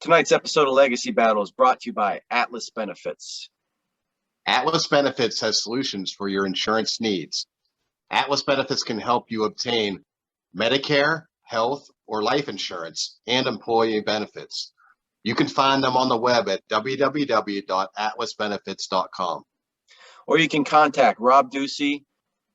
Tonight's episode of Legacy Battle is brought to you by Atlas Benefits. Atlas Benefits has solutions for your insurance needs. Atlas Benefits can help you obtain Medicare, health, or life insurance and employee benefits. You can find them on the web at www.atlasbenefits.com. Or you can contact Rob Ducey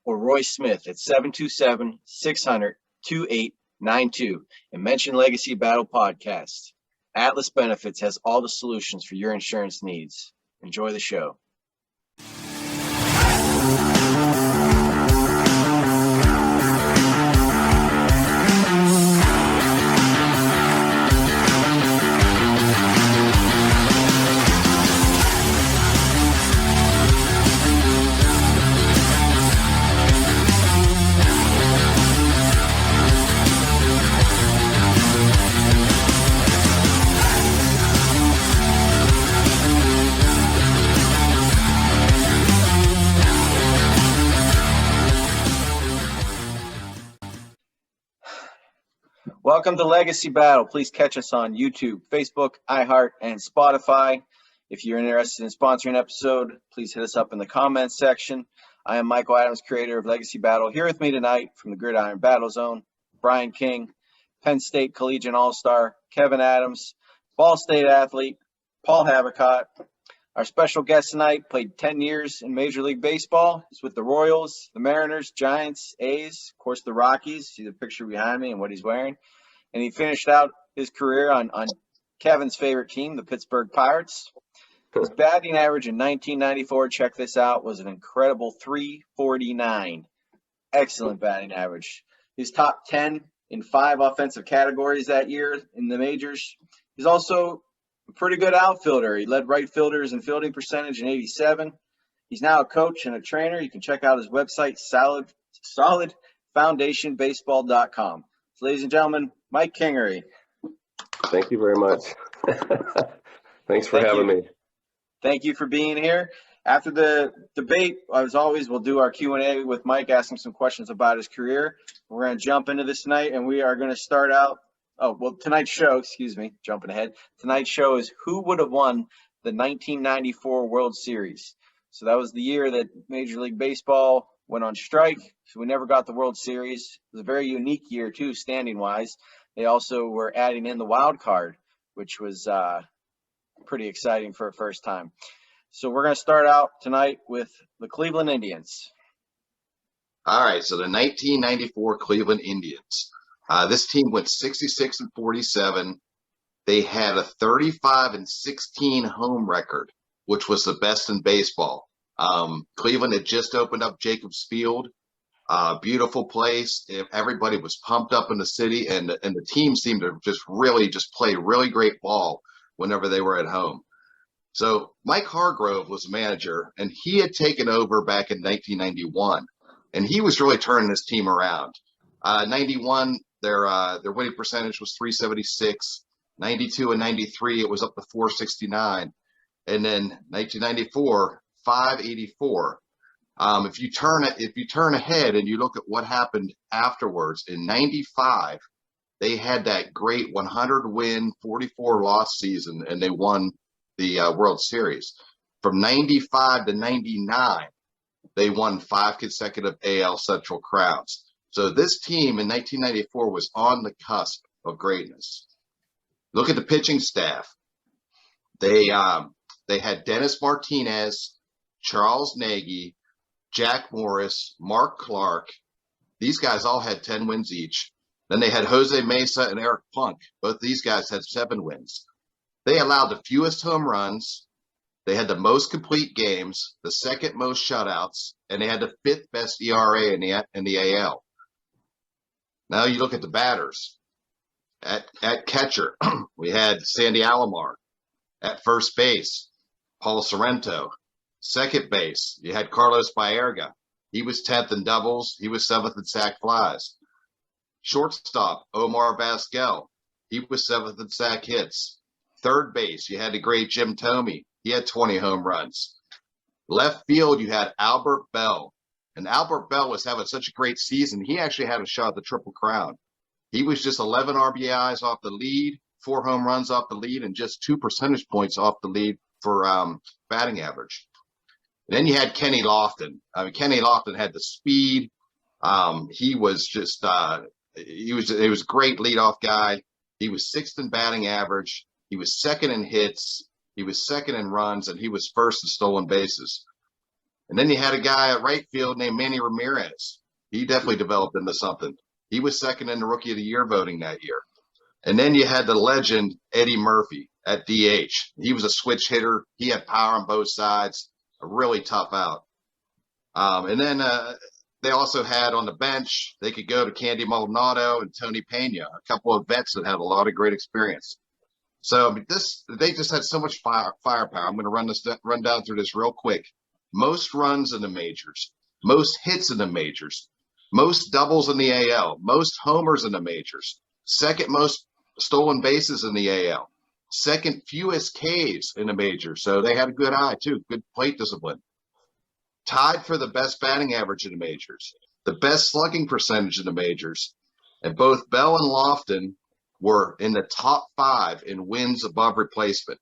or Roy Smith at 727-600-2892 and mention Legacy Battle Podcast. Atlas Benefits has all the solutions for your insurance needs. Enjoy the show. Welcome to Legacy Battle. Please catch us on YouTube, Facebook, iHeart, and Spotify. If you're interested in sponsoring an episode, please hit us up in the comments section. I am Michael Adams, creator of Legacy Battle. Here with me tonight from the Gridiron Battle Zone, Brian King, Penn State Collegiate All-Star, Kevin Adams, Ball State athlete, Paul Habicott. Our special guest tonight played 10 years in Major League Baseball. He's with the Royals, the Mariners, Giants, A's, of course, the Rockies. See the picture behind me and what he's wearing. And he finished out his career on Kevin's favorite team, the Pittsburgh Pirates. His batting average in 1994, check this out, was an incredible .349. Excellent batting average. He's top 10 in 5 offensive categories that year in the majors. He's also a pretty good outfielder. He led right fielders in fielding percentage in 87. He's now a coach and a trainer. You can check out his website, solidfoundationbaseball.com. So, ladies and gentlemen, Mike Kingery. Thank you very much. Thanks for having me. Thank you for being here. After the debate, as always, we'll do our Q&A with Mike, asking some questions about his career. We're going to jump into this tonight, and we are going to start out. Tonight's show, jumping ahead. Tonight's show is who would have won the 1994 World Series. So that was the year that Major League Baseball went on strike. So we never got the World Series. It was a very unique year, too, standing-wise. They also were adding in the wild card, which was pretty exciting for a first time. So we're going to start out tonight with the Cleveland Indians. All right, so the 1994 Cleveland Indians. This team went 66-47. They had a 35-16 home record, which was the best in baseball. Cleveland had just opened up Jacobs Field, beautiful place. Everybody was pumped up in the city, and the team seemed to just play really great ball whenever they were at home. So Mike Hargrove was manager, and he had taken over back in 1991, and he was really turning this team around. 91. Their winning percentage was .376, 92 and 93, it was up to .469, and then 1994, .584. If you turn ahead and you look at what happened afterwards, in 95, they had that great 100-win, 44-loss season, and they won the World Series. From 95 to 99, they won 5 consecutive AL Central crowns. So this team in 1994 was on the cusp of greatness. Look at the pitching staff. They had Dennis Martinez, Charles Nagy, Jack Morris, Mark Clark. These guys all had 10 wins each. Then they had Jose Mesa and Eric Punk. Both these guys had 7 wins. They allowed the fewest home runs. They had the most complete games, the second most shutouts, and they had the 5th best ERA in the AL. Now you look at the batters. At catcher, we had Sandy Alomar. At first base, Paul Sorrento. Second base, you had Carlos Baerga. He was 10th in doubles. He was 7th in sac flies. Shortstop, Omar Vizquel. He was 7th in sac hits. Third base, you had the great Jim Thome. He had 20 home runs. Left field, you had Albert Bell. And Albert Bell was having such a great season, he actually had a shot at the Triple Crown. He was just 11 RBIs off the lead, 4 home runs off the lead and just 2 percentage points off the lead for batting average. And then you had Kenny Lofton. I mean, Kenny Lofton had the speed. He was just he was a great leadoff guy. He was 6th in batting average. He was 2nd in hits. He was 2nd in runs, and he was 1st in stolen bases. And then you had a guy at right field named Manny Ramirez. He definitely developed into something. He was 2nd in the Rookie of the Year voting that year. And then you had the legend Eddie Murphy at DH. He was a switch hitter. He had power on both sides. A really tough out. And then they also had on the bench, they could go to Candy Maldonado and Tony Pena, a couple of vets that had a lot of great experience. So they just had so much firepower. I'm going to run down through this real quick. Most runs in the majors, most hits in the majors, most doubles in the AL, most homers in the majors, 2nd most stolen bases in the AL, 2nd fewest Ks in the majors. So they had a good eye too, good plate discipline. Tied for the best batting average in the majors, the best slugging percentage in the majors, and both Bell and Lofton were in the top 5 in wins above replacement.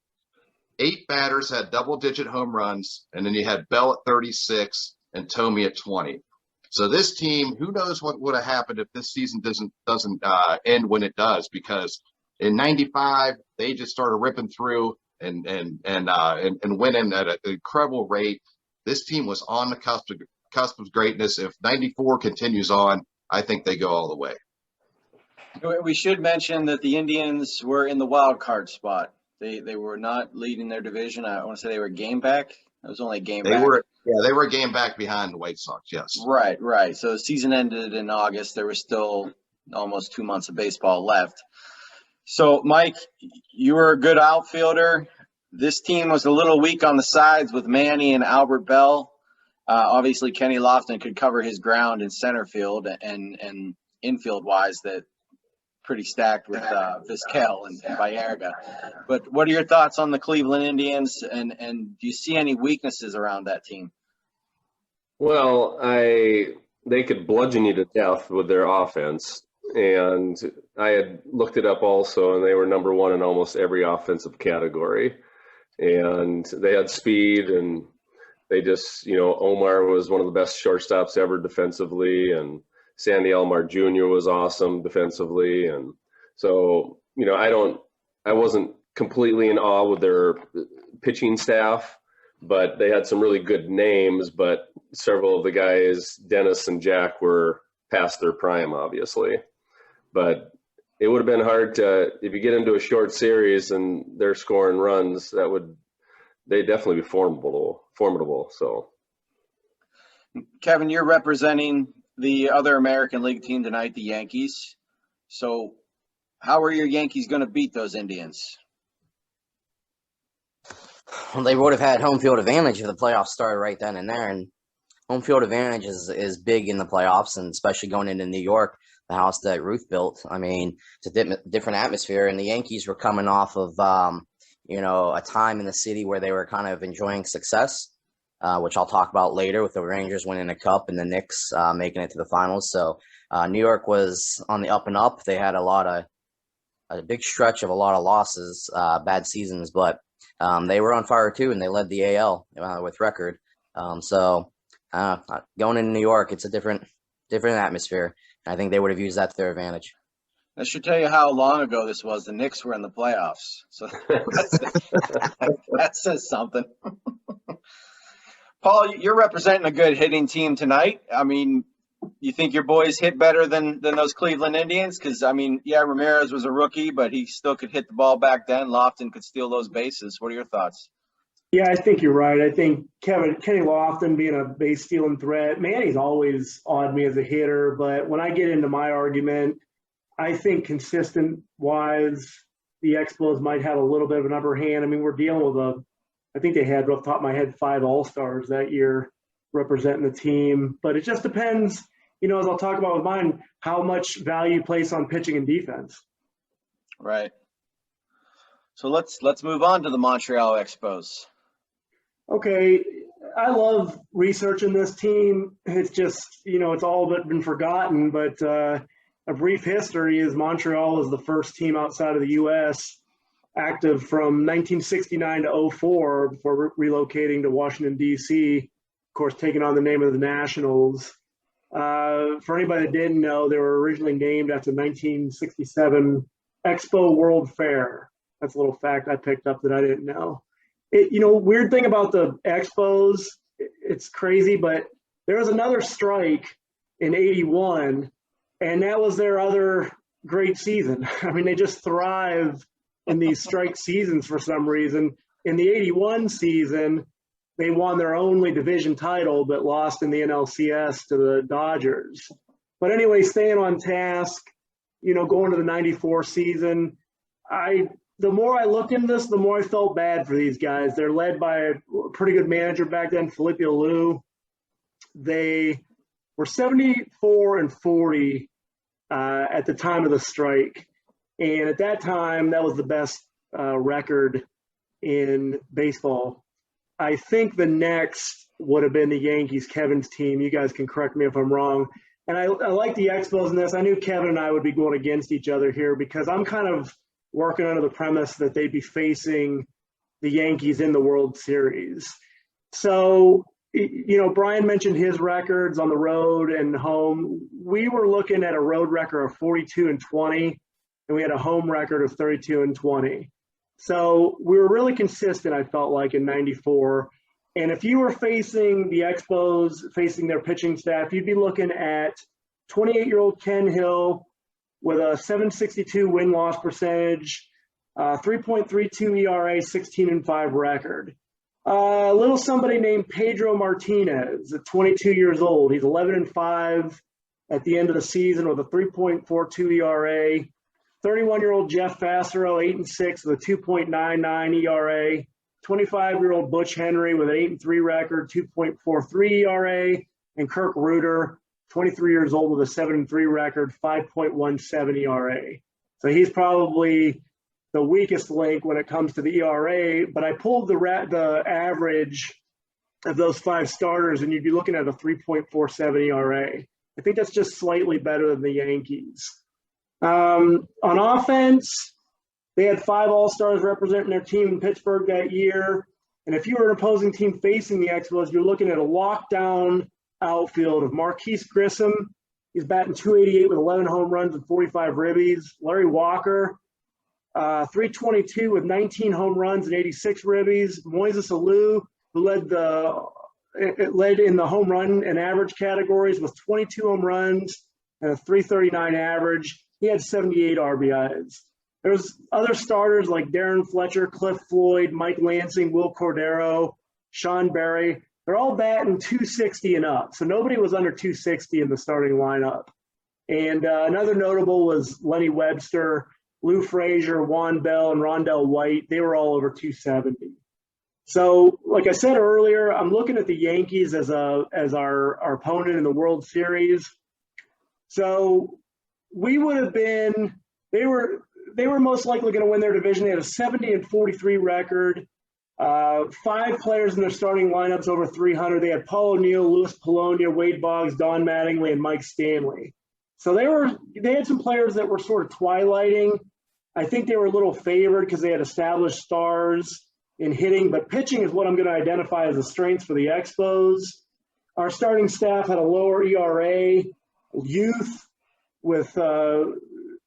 8 batters had double-digit home runs, and then you had Bell at 36 and Tomey at 20. So this team, who knows what would have happened if this season doesn't end when it does? Because in '95 they just started ripping through and winning at an incredible rate. This team was on the cusp of greatness. If '94 continues on, I think they go all the way. We should mention that the Indians were in the wild card spot. They were not leading their division. I want to say they were a game back. It was only a game back. They were a game back behind the White Sox, yes. Right. So the season ended in August. There was still almost 2 months of baseball left. So, Mike, you were a good outfielder. This team was a little weak on the sides with Manny and Albert Bell. Obviously, Kenny Lofton could cover his ground in center field and infield-wise that pretty stacked with Vizquel and Baerga. But what are your thoughts on the Cleveland Indians, and do you see any weaknesses around that team? Well, they could bludgeon you to death with their offense, and I had looked it up also, and they were number 1 in almost every offensive category. And they had speed, and they just, Omar was one of the best shortstops ever defensively, and Sandy Alomar Jr. was awesome defensively. And so, I wasn't completely in awe with their pitching staff, but they had some really good names. But several of the guys, Dennis and Jack, were past their prime, obviously. But it would have been hard if you get into a short series and they're scoring runs, they'd definitely be formidable. So, Kevin, you're representing the other American League team tonight, the Yankees. So how are your Yankees going to beat those Indians? Well, they would have had home field advantage if the playoffs started right then and there. And home field advantage is big in the playoffs, and especially going into New York, the house that Ruth built. I mean, it's a different atmosphere. And the Yankees were coming off of, a time in the city where they were kind of enjoying success, which I'll talk about later, with the Rangers winning a cup and the Knicks making it to the finals. So New York was on the up and up. They had a big stretch of a lot of losses, bad seasons, but they were on fire too, and they led the AL with record. So going into New York, it's a different atmosphere. I think they would have used that to their advantage. I should tell you how long ago this was. The Knicks were in the playoffs. So that says something. Paul, you're representing a good hitting team tonight. I mean, you think your boys hit better than those Cleveland Indians? Because, Ramirez was a rookie, but he still could hit the ball back then. Lofton could steal those bases. What are your thoughts? Yeah, I think you're right. I think Kenny Lofton being a base stealing threat, Manny's always awed me as a hitter. But when I get into my argument, I think consistent-wise, the Expos might have a little bit of an upper hand. I mean, we're dealing with I think they had, off the top of my head, 5 All-Stars that year representing the team. But it just depends, as I'll talk about with mine, how much value you place on pitching and defense. Right. So let's move on to the Montreal Expos. Okay, I love researching this team. It's just, it's all but been forgotten. But, a brief history is Montreal is the first team outside of the U.S. active from 1969 to 04 before relocating to Washington, D.C., of course, taking on the name of the Nationals. For anybody that didn't know, they were originally named after the 1967 Expo World Fair. That's a little fact I picked up that I didn't know. Weird thing about the Expos, it's crazy, but there was another strike in 81, and that was their other great season. I mean, they just thrive in these strike seasons for some reason. In the 81 season, they won their only division title, but lost in the NLCS to the Dodgers. But anyway, staying on task, going to the 94 season, the more I looked into this, the more I felt bad for these guys. They're led by a pretty good manager back then, Felipe Alou. They were 74-40 at the time of the strike. And at that time, that was the best record in baseball. I think the next would have been the Yankees, Kevin's team. You guys can correct me if I'm wrong. And I like the Expos in this. I knew Kevin and I would be going against each other here because I'm kind of working under the premise that they'd be facing the Yankees in the World Series. So, Brian mentioned his records on the road and home. We were looking at a road record of 42-20, and we had a home record of 32-20. So we were really consistent, I felt like, in 94. And if you were facing the Expos, facing their pitching staff, you'd be looking at 28-year-old Ken Hill with a 7.62 win-loss percentage, 3.32 ERA, 16-5 record. A little somebody named Pedro Martinez at 22 years old. He's 11-5 at the end of the season with a 3.42 ERA. 31-year-old Jeff Fassero, 8-6 with a 2.99 ERA. 25-year-old Butch Henry with an 8-3 record, 2.43 ERA. And Kirk Reuter, 23 years old with a 7-3 record, 5.17 ERA. So he's probably the weakest link when it comes to the ERA, but I pulled the average of those five starters, and you'd be looking at a 3.47 ERA. I think that's just slightly better than the Yankees. On offense, they had 5 All-Stars representing their team in Pittsburgh that year, and if you were an opposing team facing the Expos, you're looking at a lockdown outfield of Marquise Grissom. He's batting .288 with 11 home runs and 45 ribbies. Larry Walker, 322 with 19 home runs and 86 ribbies. Moises Alou, who led in the home run and average categories with 22 home runs and a 339 average. He had 78 RBIs. There was other starters like Darren Fletcher, Cliff Floyd, Mike Lansing, Will Cordero, Sean Berry. They're all batting 260 and up. So nobody was under 260 in the starting lineup. And another notable was Lenny Webster, Lou Frazier, Juan Bell, and Rondell White. They were all over 270. So, like I said earlier, I'm looking at the Yankees as our opponent in the World Series. So we would have been – they were most likely going to win their division. They had a 70-43 record. 5 players in their starting lineups over 300. They had Paul O'Neill, Louis Polonia, Wade Boggs, Don Mattingly, and Mike Stanley. So they had some players that were sort of twilighting. I think they were a little favored because they had established stars in hitting, but pitching is what I'm going to identify as the strengths for the Expos. Our starting staff had a lower ERA, youth with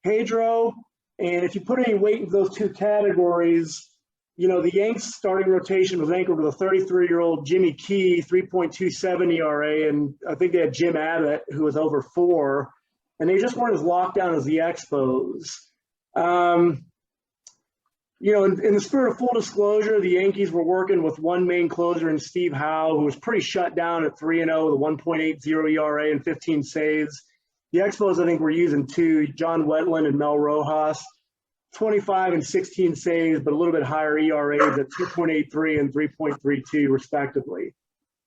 Pedro, and if you put any weight into those two categories, the Yanks starting rotation was anchored with a 33-year-old Jimmy Key, 3.27 ERA, and I think they had Jim Abbott, who was over 4, and they just weren't as locked down as the Expos. In the spirit of full disclosure, the Yankees were working with one main closer in Steve Howe, who was pretty shut down at 3-0 with a 1.80 ERA and 15 saves. The Expos, I think, were using 2, John Wetland and Mel Rojas, 25 and 16 saves, but a little bit higher ERAs at 2.83 and 3.32, respectively.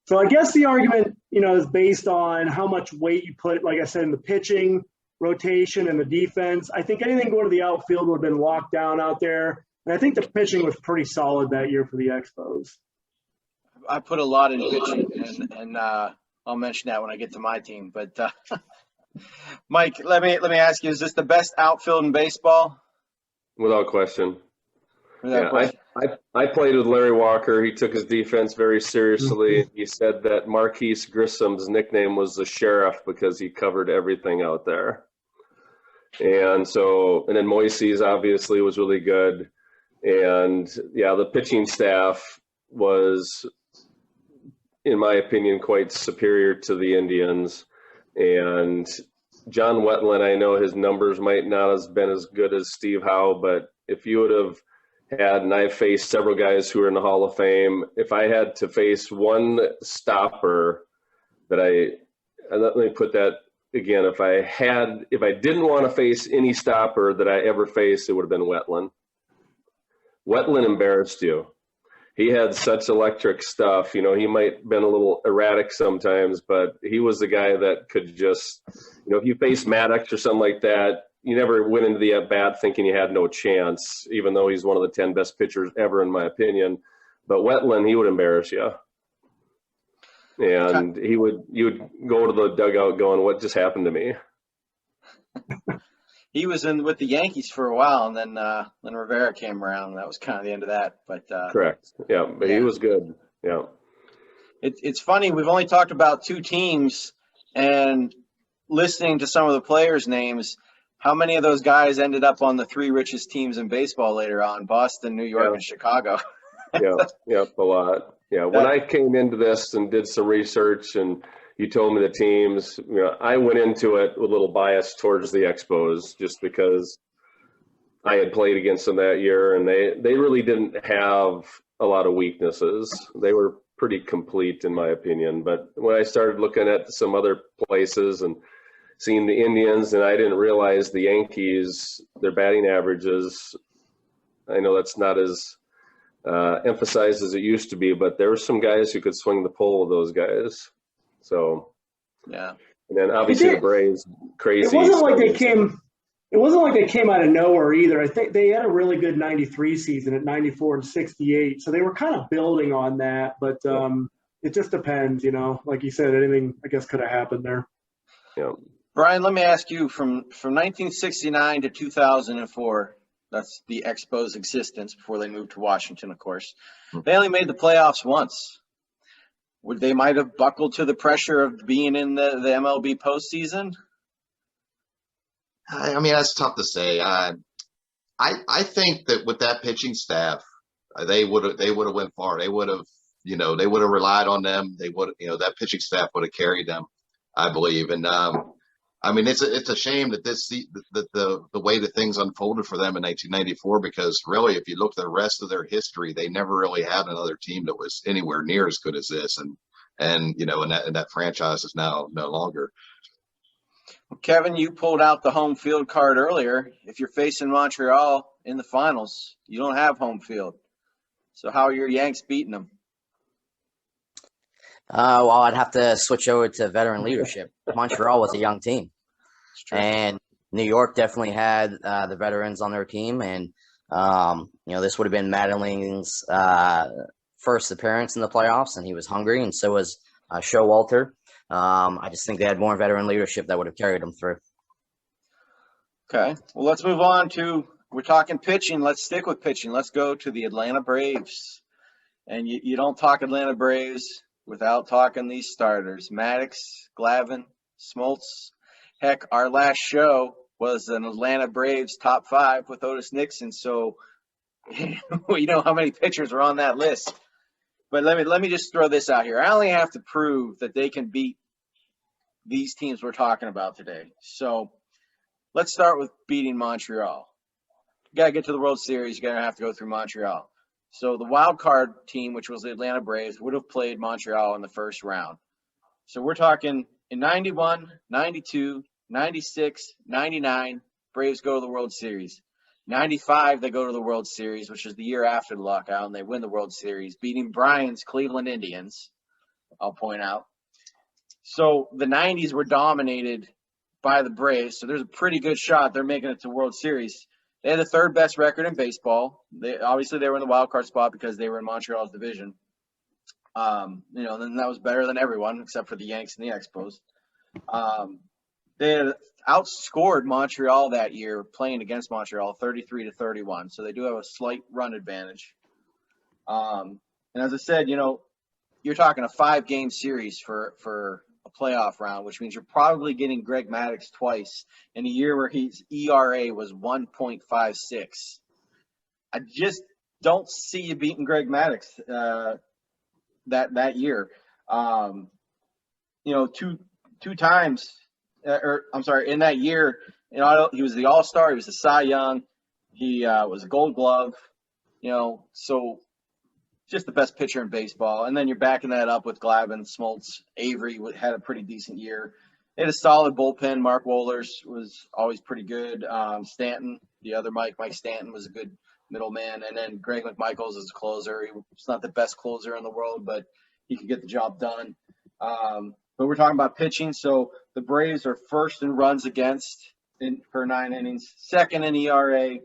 So I guess the argument, is based on how much weight you put, like I said, in the pitching rotation and the defense. I think anything going to the outfield would have been locked down out there. And I think the pitching was pretty solid that year for the Expos. I put a lot in pitching, and I'll mention that when I get to my team. But Mike, let me ask you: is this the best outfield in baseball? Without question. Without question. I played with Larry Walker. He took his defense very seriously. He said that Marquise Grissom's nickname was the sheriff because he covered everything out there. And then Moises obviously was really good. And yeah, the pitching staff was, in my opinion, quite superior to the Indians. And John Wetland, I know his numbers might not have been as good as Steve Howe, but if you would have had, and I've faced several guys who are in the Hall of Fame, if I had to face one stopper let me put that again, if I didn't want to face any stopper that I ever faced, it would have been Wetland. Wetland embarrassed you. He had such electric stuff. You know, he might have been a little erratic sometimes, but he was the guy that could just, you know, if you face Maddox or something like that, you never went into the at-bat thinking you had no chance, even though he's one of the 10 best pitchers ever, in my opinion. But Wetland, he would embarrass you. And you would go to the dugout going, what just happened to me? He was in with the Yankees for a while, and then Rivera came around, and that was kind of the end of that. But correct. Yeah, but he was good. Yeah. It's funny. We've only talked about two teams, and listening to some of the players' names, how many of those guys ended up on the three richest teams in baseball later on: Boston, New York, and Chicago? Yeah, a lot. Yeah, when I came into this and did some research and you told me the teams, you know, I went into it with a little bias towards the Expos just because I had played against them that year, and they really didn't have a lot of weaknesses. They were pretty complete in my opinion. But when I started looking at some other places and seeing the Indians, and I didn't realize the Yankees, their batting averages, I know that's not as emphasized as it used to be, but there were some guys who could swing the pole with those guys. So yeah, and then obviously the Braves, crazy. It wasn't like they came out of nowhere either. I think they had a really good '93 season at 94 and 68, so they were kind of building on that. But it just depends, you know. Like you said, anything I guess could have happened there. Yeah. Brian, let me ask you, from 1969 to 2004. That's the Expos' existence before they moved to Washington, of course. They only made the playoffs once. Would they might have buckled to the pressure of being in the MLB postseason? I mean, that's tough to say. I think that with that pitching staff, they would have went far. They would have relied on them. They would, that pitching staff would have carried them, I believe. And I mean, it's a shame that the way that things unfolded for them in 1994, because really, if you look at the rest of their history, they never really had another team that was anywhere near as good as this, and that franchise is now no longer. Kevin, you pulled out the home field card earlier. If you're facing Montreal in the finals, you don't have home field. So how are your Yanks beating them? Well, I'd have to switch over to veteran leadership. Montreal was a young team, and New York definitely had the veterans on their team. And this would have been Madeline's first appearance in the playoffs, and he was hungry, and so was Showalter. I just think they had more veteran leadership that would have carried them through. Okay, well, let's move on to, we're talking pitching. Let's stick with pitching. Let's go to the Atlanta Braves. And you don't talk Atlanta Braves without talking these starters: Maddox, Glavine, Smoltz. Heck, our last show was an Atlanta Braves top 5 with Otis Nixon. So we know how many pitchers are on that list. But let me just throw this out here. I only have to prove that they can beat these teams we're talking about today. So let's start with beating Montreal. You got to get to the World Series. You're going to have to go through Montreal. So the wild card team, which was the Atlanta Braves, would have played Montreal in the first round. So we're talking in 91, 92, 96, 99, Braves go to the World Series. 95, they go to the World Series, which is the year after the lockout, and they win the World Series, beating Brian's Cleveland Indians, I'll point out. So the 90s were dominated by the Braves, so there's a pretty good shot they're making it to World Series. They had the third best record in baseball. They were in the wild card spot because they were in Montreal's division. Then that was better than everyone except for the Yanks and the Expos. They had outscored Montreal that year playing against Montreal 33-31. So they do have a slight run advantage. And as I said, you're talking a 5-game series for a playoff round, which means you're probably getting Greg Maddux twice in a year where his ERA was 1.56. I just don't see you beating Greg Maddux that year. Two times, in that year, he was the All-Star, he was the Cy Young, he was a Gold Glove, so just the best pitcher in baseball. And then you're backing that up with Glavine, Smoltz, Avery had a pretty decent year. They had a solid bullpen. Mark Wohlers was always pretty good. Stanton, the other Mike Stanton was a good middleman. And then Greg McMichaels is a closer. He was not the best closer in the world, but he could get the job done. But we're talking about pitching. So the Braves are first in runs against per 9 innings, second in ERA,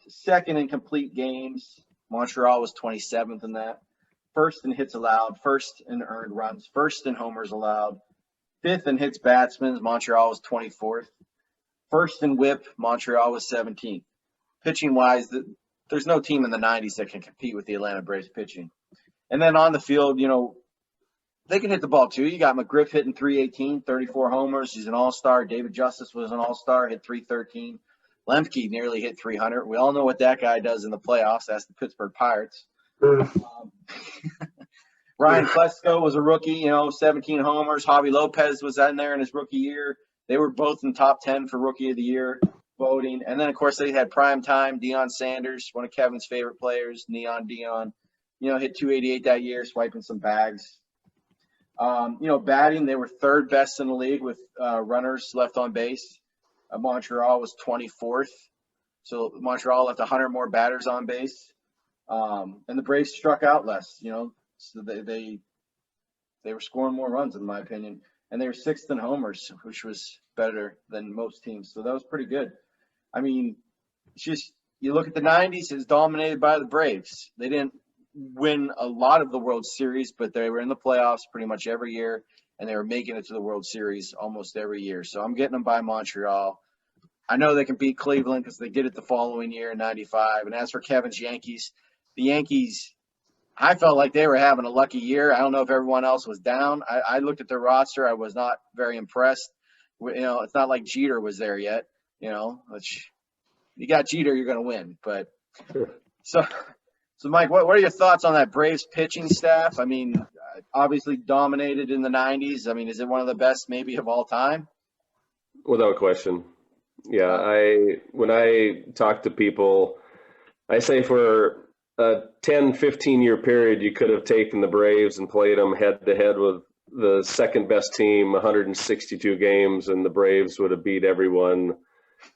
second in complete games. Montreal was 27th in that. First in hits allowed, first in earned runs, first in homers allowed, fifth in hits batsmen. Montreal was 24th. First in whip, Montreal was 17th. Pitching-wise, there's no team in the 90s that can compete with the Atlanta Braves pitching. And then on the field, they can hit the ball too. You got McGriff hitting 318, 34 homers. He's an all-star. David Justice was an all-star, hit 313. Lemke nearly hit 300. We all know what that guy does in the playoffs. That's the Pittsburgh Pirates. Ryan Klesko was a rookie, 17 homers. Javi Lopez was in there in his rookie year. They were both in top 10 for Rookie of the Year voting. And then, of course, they had prime time. Deion Sanders, one of Kevin's favorite players, Neon Deion, hit 288 that year, swiping some bags. Batting, they were third best in the league with runners left on base. Montreal was 24th. So Montreal left 100 more batters on base. And the Braves struck out less, so they were scoring more runs, in my opinion. And they were sixth in homers, which was better than most teams. So that was pretty good. I mean, it's just, you look at the 90s, it was dominated by the Braves. They didn't win a lot of the World Series, but they were in the playoffs pretty much every year, and they were making it to the World Series almost every year. So I'm getting them by Montreal. I know they can beat Cleveland because they did it the following year in 95. And as for Kevin's Yankees, the Yankees, I felt like they were having a lucky year. I don't know if everyone else was down. I looked at their roster. I was not very impressed. It's not like Jeter was there yet, which you got Jeter, you're going to win. But so Mike, what are your thoughts on that Braves pitching staff? I mean, obviously dominated in the 90s. I mean, is it one of the best maybe of all time? Without question. Yeah, when I talk to people, I say for a 10, 15-year period, you could have taken the Braves and played them head-to-head with the second-best team, 162 games, and the Braves would have beat everyone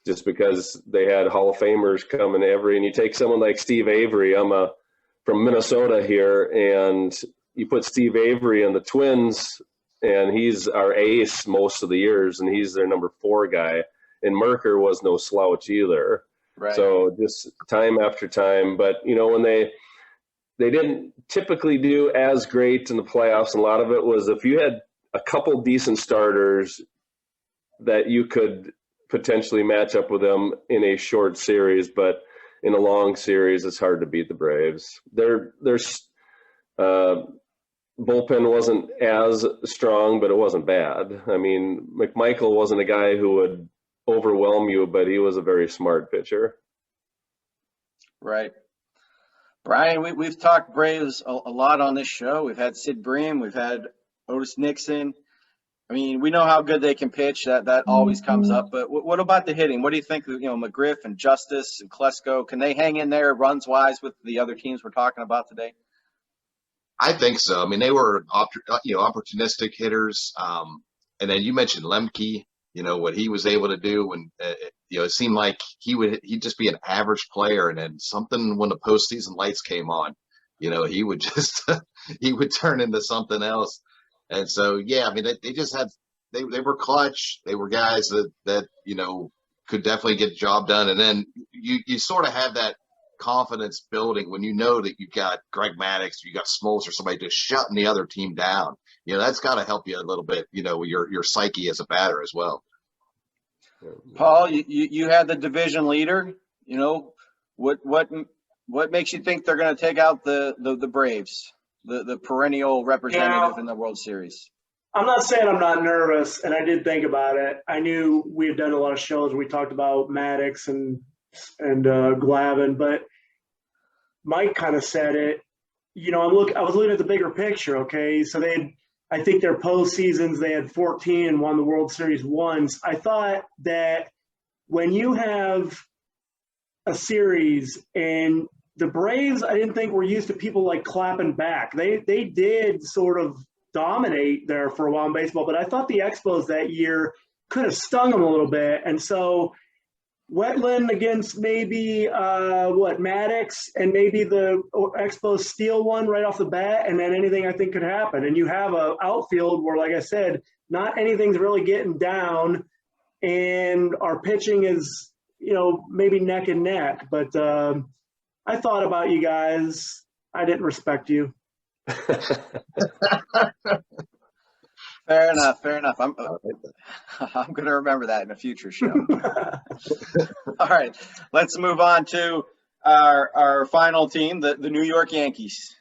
just because they had Hall of Famers coming and you take someone like Steve Avery. I'm from Minnesota here, and you put Steve Avery on the Twins, and he's our ace most of the years, and he's their number 4 guy. And Merker was no slouch either. Right. So just time after time. But, when they didn't typically do as great in the playoffs, and a lot of it was if you had a couple decent starters that you could potentially match up with them in a short series, but in a long series, it's hard to beat the Braves. Their bullpen wasn't as strong, but it wasn't bad. I mean, McMichael wasn't a guy who would overwhelm you, but he was a very smart pitcher. Right. Brian, we've talked Braves a lot on this show. We've had Sid Bream. We've had Otis Nixon. I mean, we know how good they can pitch. That always comes up. But what about the hitting? What do you think, McGriff and Justice and Klesko, can they hang in there runs-wise with the other teams we're talking about today? I think so. I mean, they were opportunistic hitters. And then you mentioned Lemke. What he was able to do when, it seemed like he'd just be an average player. And then something when the postseason lights came on, he would just, he would turn into something else. And so, yeah, I mean, they just had, they were clutch. They were guys that could definitely get the job done. And then you sort of have that confidence building when you know that you've got Greg Maddux, you got Smoltz or somebody just shutting the other team down. That's got to help you a little bit, your psyche as a batter as well. Paul, you had the division leader. You know, what makes you think they're going to take out the Braves, the perennial representative in the World Series? I'm not saying I'm not nervous, and I did think about it. I knew we had done a lot of shows where we talked about Maddox and Glavine, but Mike kind of said it. You know, I was looking at the bigger picture. Okay, so I think their postseasons they had 14 and won the World Series once. I thought that when you have a series and the Braves, I didn't think were used to people like clapping back. They did sort of dominate there for a while in baseball, but I thought the Expos that year could have stung them a little bit. And so Wetland against maybe Maddox, and maybe the Expos steal one right off the bat, and then anything I think could happen. And you have a outfield where, like I said, not anything's really getting down, and our pitching is, you know, maybe neck and neck. But I thought about you guys. I didn't respect you. Fair enough. I'm going to remember that in a future show. All right, let's move on to our final team, the New York Yankees.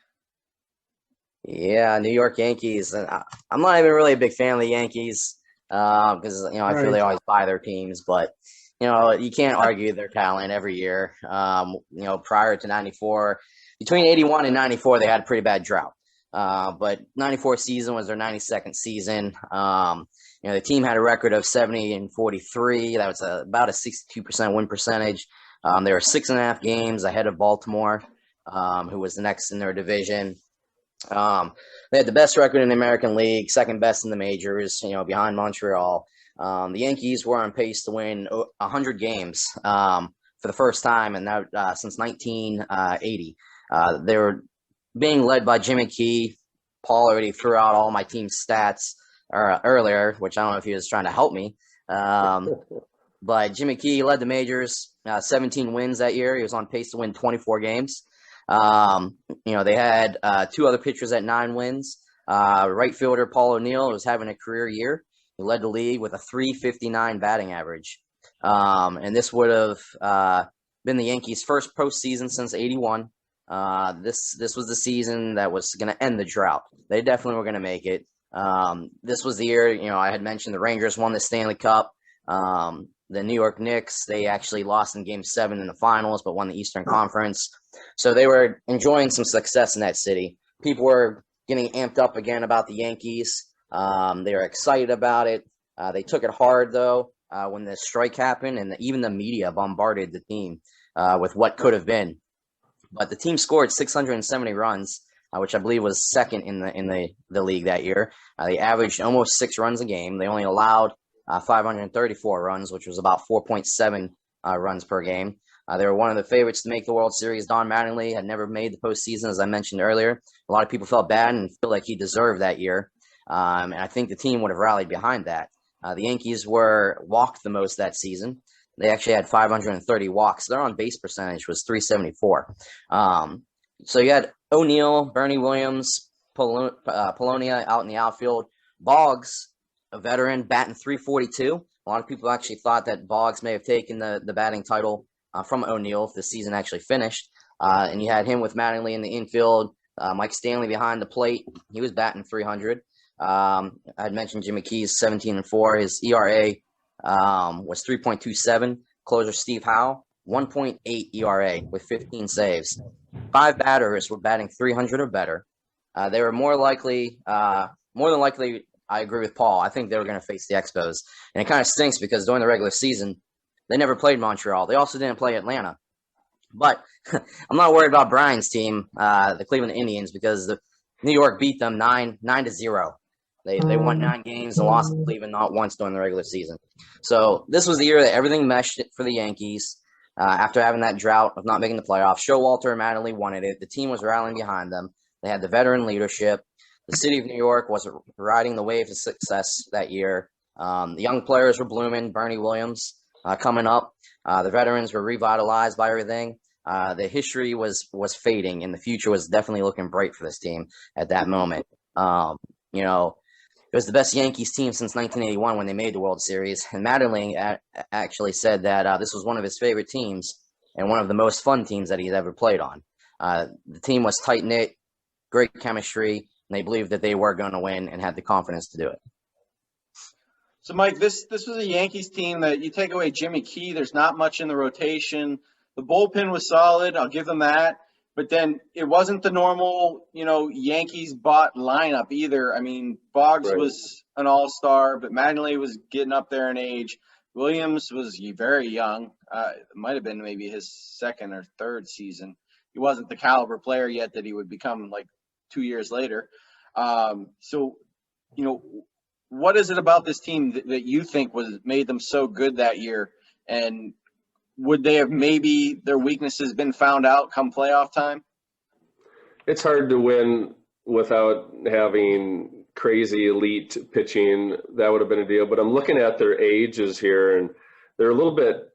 Yeah, New York Yankees. I'm not even really a big fan of the Yankees because, you know, I feel they always buy their teams, but, you know, you can't argue their talent every year. You know, prior to 94, between 81 and 94, they had a pretty bad drought. But 94 season was their 92nd season. You know, the team had a record of 70-43. That was about a 62% win percentage. They were 6.5 games ahead of Baltimore, who was the next in their division. They had the best record in the American League, second best in the majors, you know, behind Montreal. The Yankees were on pace to win 100 games for the first time, and that since 1980. They were being led by Jimmy Key. Paul already threw out all my team's stats earlier, which I don't know if he was trying to help me. But Jimmy Key led the majors, 17 wins that year. He was on pace to win 24 games. You know, they had two other pitchers at 9 wins. Right fielder Paul O'Neill was having a career year. He led the league with a .359 batting average. And this would have been the Yankees' first postseason since '81. This was the season that was going to end the drought. They definitely were going to make it. This was the year, you know, I had mentioned the Rangers won the Stanley Cup. The New York Knicks, they actually lost in Game 7 in the finals, but won the Eastern Conference. So they were enjoying some success in that city. People were getting amped up again about the Yankees. They were excited about it. They took it hard, though, when the strike happened, and even the media bombarded the team with what could have been. But the team scored 670 runs, which I believe was second in the league that year. They averaged almost 6 runs a game. They only allowed 534 runs, which was about 4.7 runs per game. They were one of the favorites to make the World Series. Don Mattingly had never made the postseason, as I mentioned earlier. A lot of people felt bad and feel like he deserved that year. And I think the team would have rallied behind that. The Yankees were walked the most that season. They actually had 530 walks. Their on-base percentage was .374. So you had O'Neill, Bernie Williams, Polonia out in the outfield. Boggs, a veteran, batting .342. A lot of people actually thought that Boggs may have taken the batting title from O'Neill if the season actually finished. And you had him with Mattingly in the infield, Mike Stanley behind the plate. He was batting .300. I had mentioned Jimmy Key's 17-4. His ERA was 3.27. Closer Steve Howe, 1.8 ERA with 15 saves. 5 batters were batting .300 or better. They were more than likely, I agree with Paul. I think they were going to face the Expos. And it kind of stinks because during the regular season, they never played Montreal. They also didn't play Atlanta. But I'm not worried about Brian's team, the Cleveland Indians, because New York beat them 9-0. They won 9 games and lost to Cleveland not once during the regular season. So this was the year that everything meshed for the Yankees. After having that drought of not making the playoffs, Showalter and Mattingly wanted it. The team was rallying behind them. They had the veteran leadership. The city of New York was riding the wave of success that year. The young players were blooming. Bernie Williams coming up. The veterans were revitalized by everything. The history was fading, and the future was definitely looking bright for this team at that moment. You know, It was the best Yankees team since 1981 when they made the World Series. And Mattingly actually said that this was one of his favorite teams and one of the most fun teams that he's ever played on. The team was tight-knit, great chemistry, and they believed that they were going to win and had the confidence to do it. So, Mike, this was a Yankees team that you take away Jimmy Key, there's not much in the rotation. The bullpen was solid. I'll give them that. But then it wasn't the normal, Yankees bought lineup either. I mean, Boggs was an all-star, but Mattingly was getting up there in age. Williams was very young. It might have been maybe his second or third season. He wasn't the caliber player yet that he would become like 2 years later. So, what is it about this team that you think made them so good that year? And would they have maybe their weaknesses been found out come playoff time? It's hard to win without having crazy elite pitching. That would have been a deal. But I'm looking at their ages here, and they're a little bit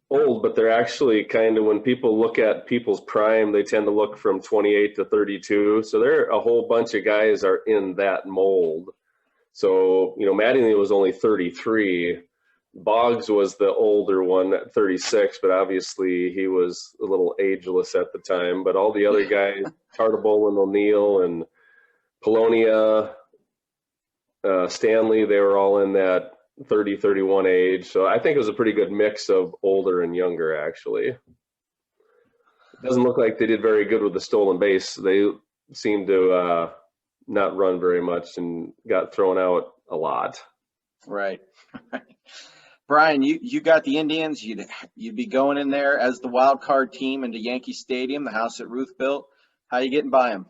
old, but they're actually kind of, when people look at people's prime, they tend to look from 28 to 32. So there a whole bunch of guys are in that mold. So, Mattingly was only 33. Boggs was the older one at 36, but obviously he was a little ageless at the time. But all the other guys, Tartabull and O'Neill and Polonia, Stanley, they were all in that 30, 31 age. So I think it was a pretty good mix of older and younger, actually. It doesn't look like they did very good with the stolen base. They seemed to not run very much and got thrown out a lot. Right. Brian, you got the Indians. You'd be going in there as the wild card team into Yankee Stadium, the house that Ruth built. How you getting by them?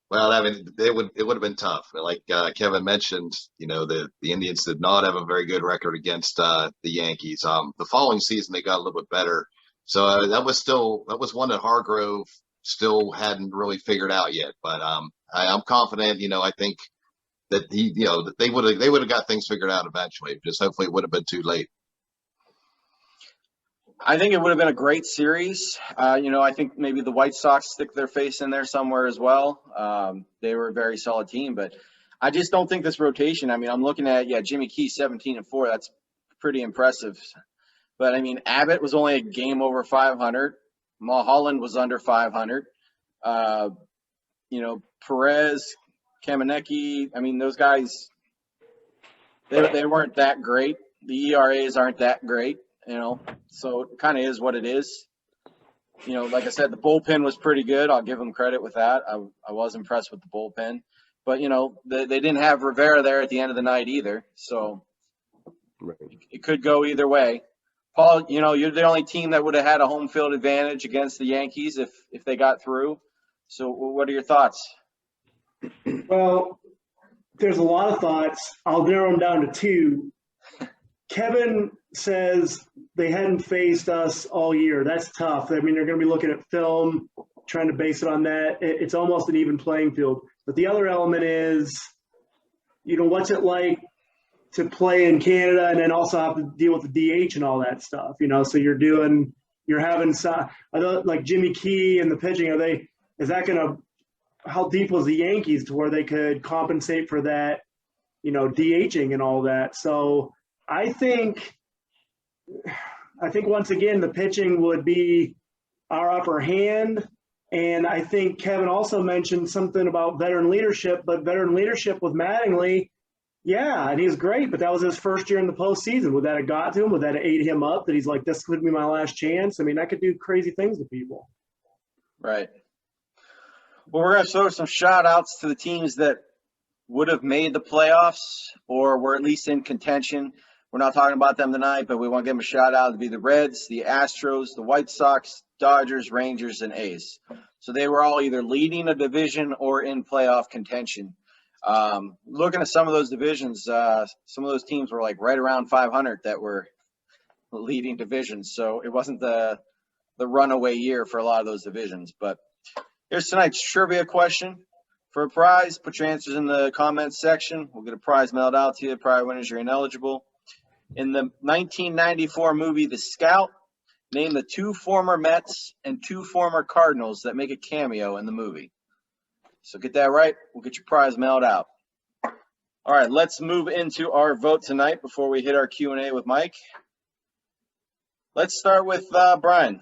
Well, I mean, it would have been tough. Like Kevin mentioned, the Indians did not have a very good record against the Yankees. The following season they got a little bit better. So that was one that Hargrove still hadn't really figured out yet. But I'm confident. I think that that they would have got things figured out eventually. Just hopefully it would have been too late. I think it would have been a great series. I think maybe the White Sox stick their face in there somewhere as well. They were a very solid team, but I just don't think this rotation. I mean, I'm looking at Jimmy Key 17-4. That's pretty impressive. But I mean, Abbott was only a game over 500. Mulholland was under 500. Perez, Kamenecki, I mean, those guys, they weren't that great. The ERAs aren't that great, so it kind of is what it is. Like I said, the bullpen was pretty good. I'll give them credit with that. I was impressed with the bullpen. But, they didn't have Rivera there at the end of the night either. So it could go either way. Paul, you're the only team that would have had a home field advantage against the Yankees if they got through. So what are your thoughts? Well, there's a lot of thoughts. I'll narrow them down to two. Kevin says they hadn't faced us all year. That's tough. I mean, they're going to be looking at film, trying to base it on that. It's almost an even playing field. But the other element is, what's it like to play in Canada and then also have to deal with the DH and all that stuff, so you're having like Jimmy Key and the pitching. How deep was the Yankees to where they could compensate for that, DHing and all that? So I think once again, the pitching would be our upper hand. And I think Kevin also mentioned something about veteran leadership, but veteran leadership with Mattingly, and he's great, but that was his first year in the postseason. Would that have got to him? Would that have ate him up that he's like, this could be my last chance? I mean, that could do crazy things to people. Right. Well, we're going to throw some shout-outs to the teams that would have made the playoffs or were at least in contention. We're not talking about them tonight, but we want to give them a shout-out. It'd be the Reds, the Astros, the White Sox, Dodgers, Rangers, and A's. So they were all either leading a division or in playoff contention. Looking at some of those divisions, some of those teams were like right around 500 that were leading divisions. So it wasn't the runaway year for a lot of those divisions, but here's tonight's trivia question. For a prize, put your answers in the comments section. We'll get a prize mailed out to you. Prize winners, you're ineligible. In the 1994 movie The Scout, name the 2 former Mets and 2 former Cardinals that make a cameo in the movie. So get that right. We'll get your prize mailed out. All right, let's move into our vote tonight before we hit our Q&A with Mike. Let's start with Brian.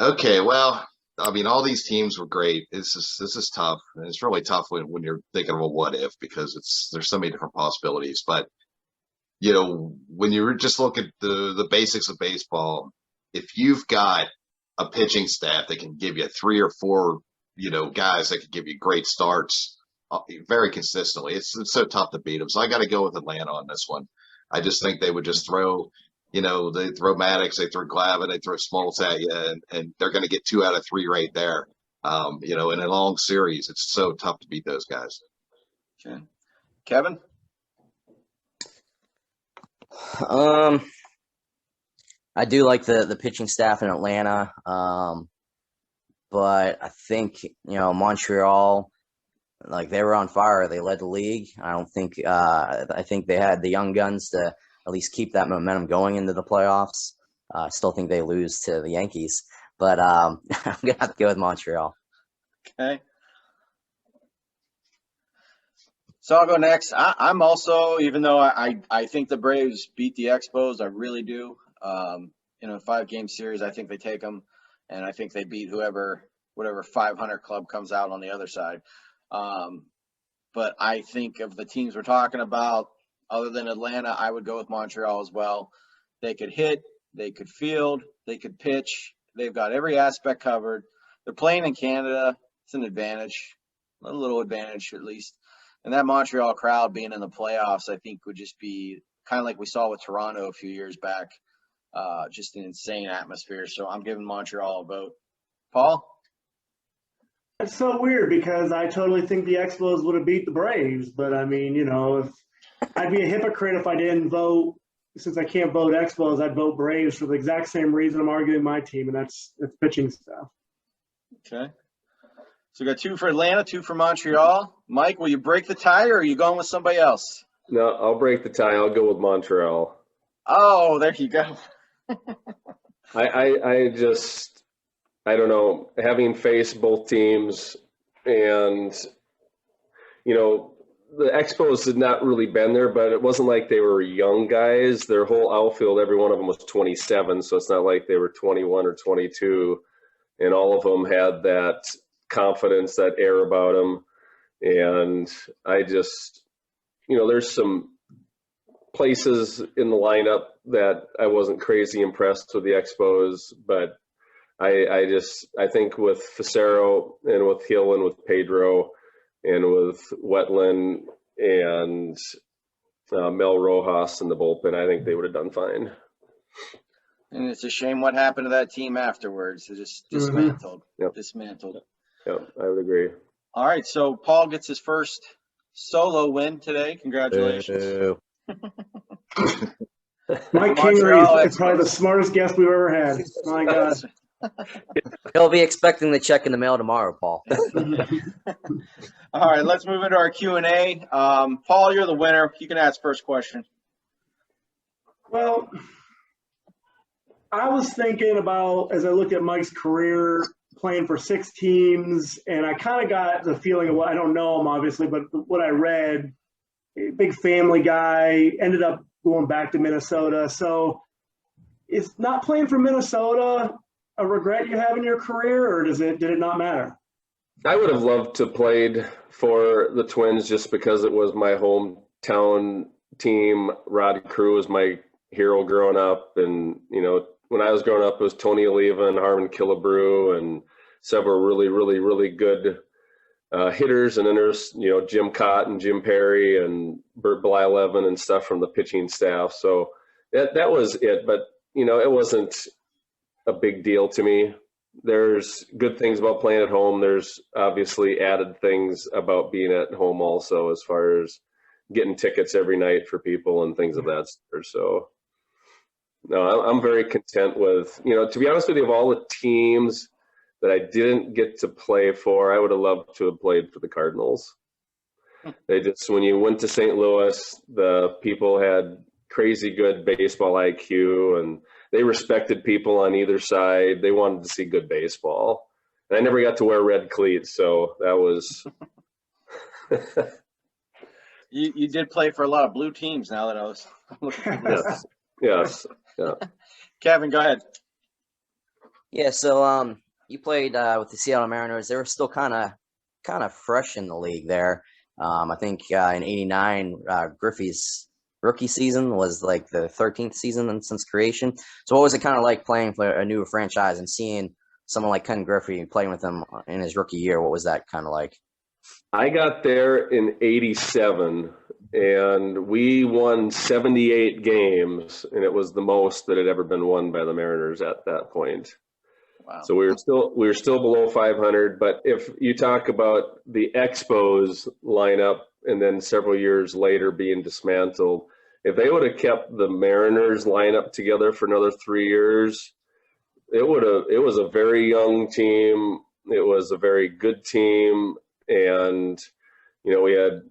Okay, well, I mean, all these teams were great. This is tough, and it's really tough when you're thinking of a what if, because there's so many different possibilities. But when you just look at the basics of baseball, if you've got a pitching staff that can give you 3 or 4, guys that can give you great starts very consistently, it's so tough to beat them. So I got to go with Atlanta on this one. I just think they would just throw. They throw Maddox, they throw Glavine, they throw Smoltz at you, and they're going to get 2 out of 3 right there. In a long series, it's so tough to beat those guys. Okay. Kevin? I do like the pitching staff in Atlanta, but I think Montreal, like, they were on fire. They led the league. I think they had the young guns to at least keep that momentum going into the playoffs. I still think they lose to the Yankees, but I'm gonna have to go with Montreal. Okay. So I'll go next. I'm also, even though I think the Braves beat the Expos, I really do. In a 5-game series, I think they take them, and I think they beat whatever 500 club comes out on the other side. But I think of the teams we're talking about, other than Atlanta, I would go with Montreal as well. They could hit, they could field, they could pitch. They've got every aspect covered. They're playing in Canada. It's an advantage, a little advantage at least. And that Montreal crowd being in the playoffs, I think, would just be kind of like we saw with Toronto a few years back, just an insane atmosphere. So I'm giving Montreal a vote. Paul? It's so weird because I totally think the Expos would have beat the Braves. But, I mean, if I'd be a hypocrite if I didn't vote. Since I can't vote Expos, I'd vote Braves for the exact same reason I'm arguing my team, and that's pitching staff. Okay. So we got 2 for Atlanta, 2 for Montreal. Mike, will you break the tie, or are you going with somebody else? No, I'll break the tie. I'll go with Montreal. Oh, there you go. I don't know, having faced both teams, and the Expos had not really been there, but it wasn't like they were young guys. Their whole outfield, every one of them was 27, so it's not like they were 21 or 22, and all of them had that confidence, that air about them. And I just, there's some places in the lineup that I wasn't crazy impressed with the Expos, but I think with Facero and with Hill and with Pedro and with Wetland and Mel Rojas in the bullpen, I think they would have done fine. And it's a shame what happened to that team afterwards. It just dismantled. Yep. Dismantled. Yep, I would agree. All right, so Paul gets his first solo win today. Congratulations. Mike Kingery is probably the smartest guest we've ever had. My God. He'll be expecting the check in the mail tomorrow, Paul. All right, let's move into our Q&A. Paul, you're the winner. You can ask first question. Well, I was thinking about, as I looked at Mike's career, playing for 6 teams, and I kind of got the feeling of what, I don't know him obviously, but what I read, a big family guy, ended up going back to Minnesota. So is not playing for Minnesota a regret you have in your career, or did it not matter? I would have loved to played for the Twins just because it was my hometown team. Rod Crew was my hero growing up, and when I was growing up, it was Tony Oliva and Harmon Killebrew and several really, really, really good hitters. And then there's, Jim Cott and Jim Perry and Bert Blyleven and stuff from the pitching staff. So that was it. But, it wasn't a big deal to me. There's good things about playing at home. There's obviously added things about being at home also, as far as getting tickets every night for people and things of that sort. So, no, I'm very content with, to be honest with you, of all the teams that I didn't get to play for, I would have loved to have played for the Cardinals. When you went to St. Louis, the people had crazy good baseball IQ, and they respected people on either side. They wanted to see good baseball. And I never got to wear red cleats, so that was You did play for a lot of blue teams now that I was looking for this. Yes. Yeah. Kevin, go ahead. Yeah, so you played with the Seattle Mariners. They were still kind of fresh in the league there. I think in '89, Griffey's rookie season was like the 13th season since creation. So what was it kind of like playing for a new franchise and seeing someone like Ken Griffey playing with him in his rookie year? What was that kind of like? I got there in '87, and we won 78 games, and it was the most that had ever been won by the Mariners at that point. Wow. So we were still below 500. But if you talk about the Expos lineup, and then several years later being dismantled, if they would have kept the Mariners lineup together for another 3 years, it was a very young team. It was a very good team. And, we had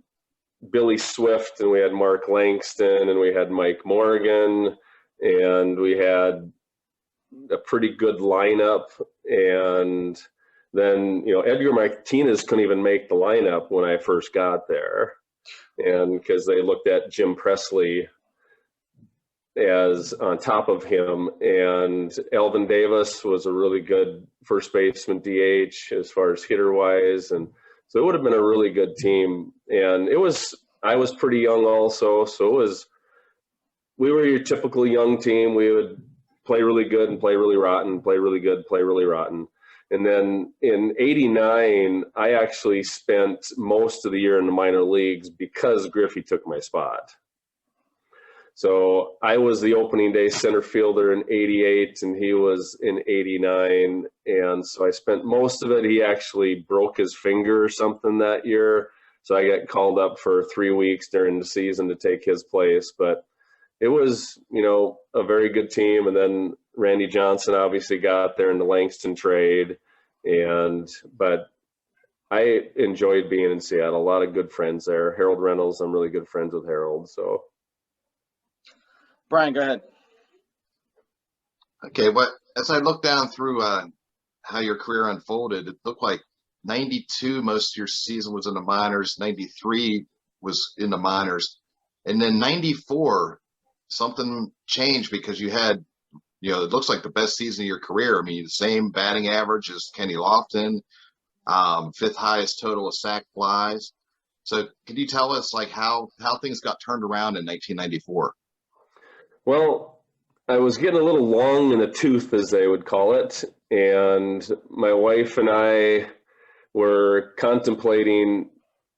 Billy Swift, and we had Mark Langston, and we had Mike Morgan, and we had a pretty good lineup. And then, Edgar Martinez couldn't even make the lineup when I first got there. And because they looked at Jim Presley as on top of him, and Alvin Davis was a really good first baseman DH as far as hitter wise. And so it would have been a really good team. And I was pretty young also. So we were your typical young team. We would play really good and play really rotten, play really good, play really rotten. And then in '89, I actually spent most of the year in the minor leagues because Griffey took my spot. So I was the opening day center fielder in '88, and he was in '89. And so I spent most of it. He actually broke his finger or something that year. So I got called up for 3 weeks during the season to take his place. But it was, a very good team. And then Randy Johnson obviously got there in the Langston trade. But I enjoyed being in Seattle. A lot of good friends there. Harold Reynolds, I'm really good friends with Harold. So, Brian, go ahead. Okay, as I look down through how your career unfolded, it looked like '92, most of your season was in the minors. '93 was in the minors. And then '94, something changed because you had, it looks like the best season of your career. I mean, the same batting average as Kenny Lofton, fifth highest total of sac flies. So can you tell us how things got turned around in 1994? Well, I was getting a little long in the tooth, as they would call it. And my wife and I were contemplating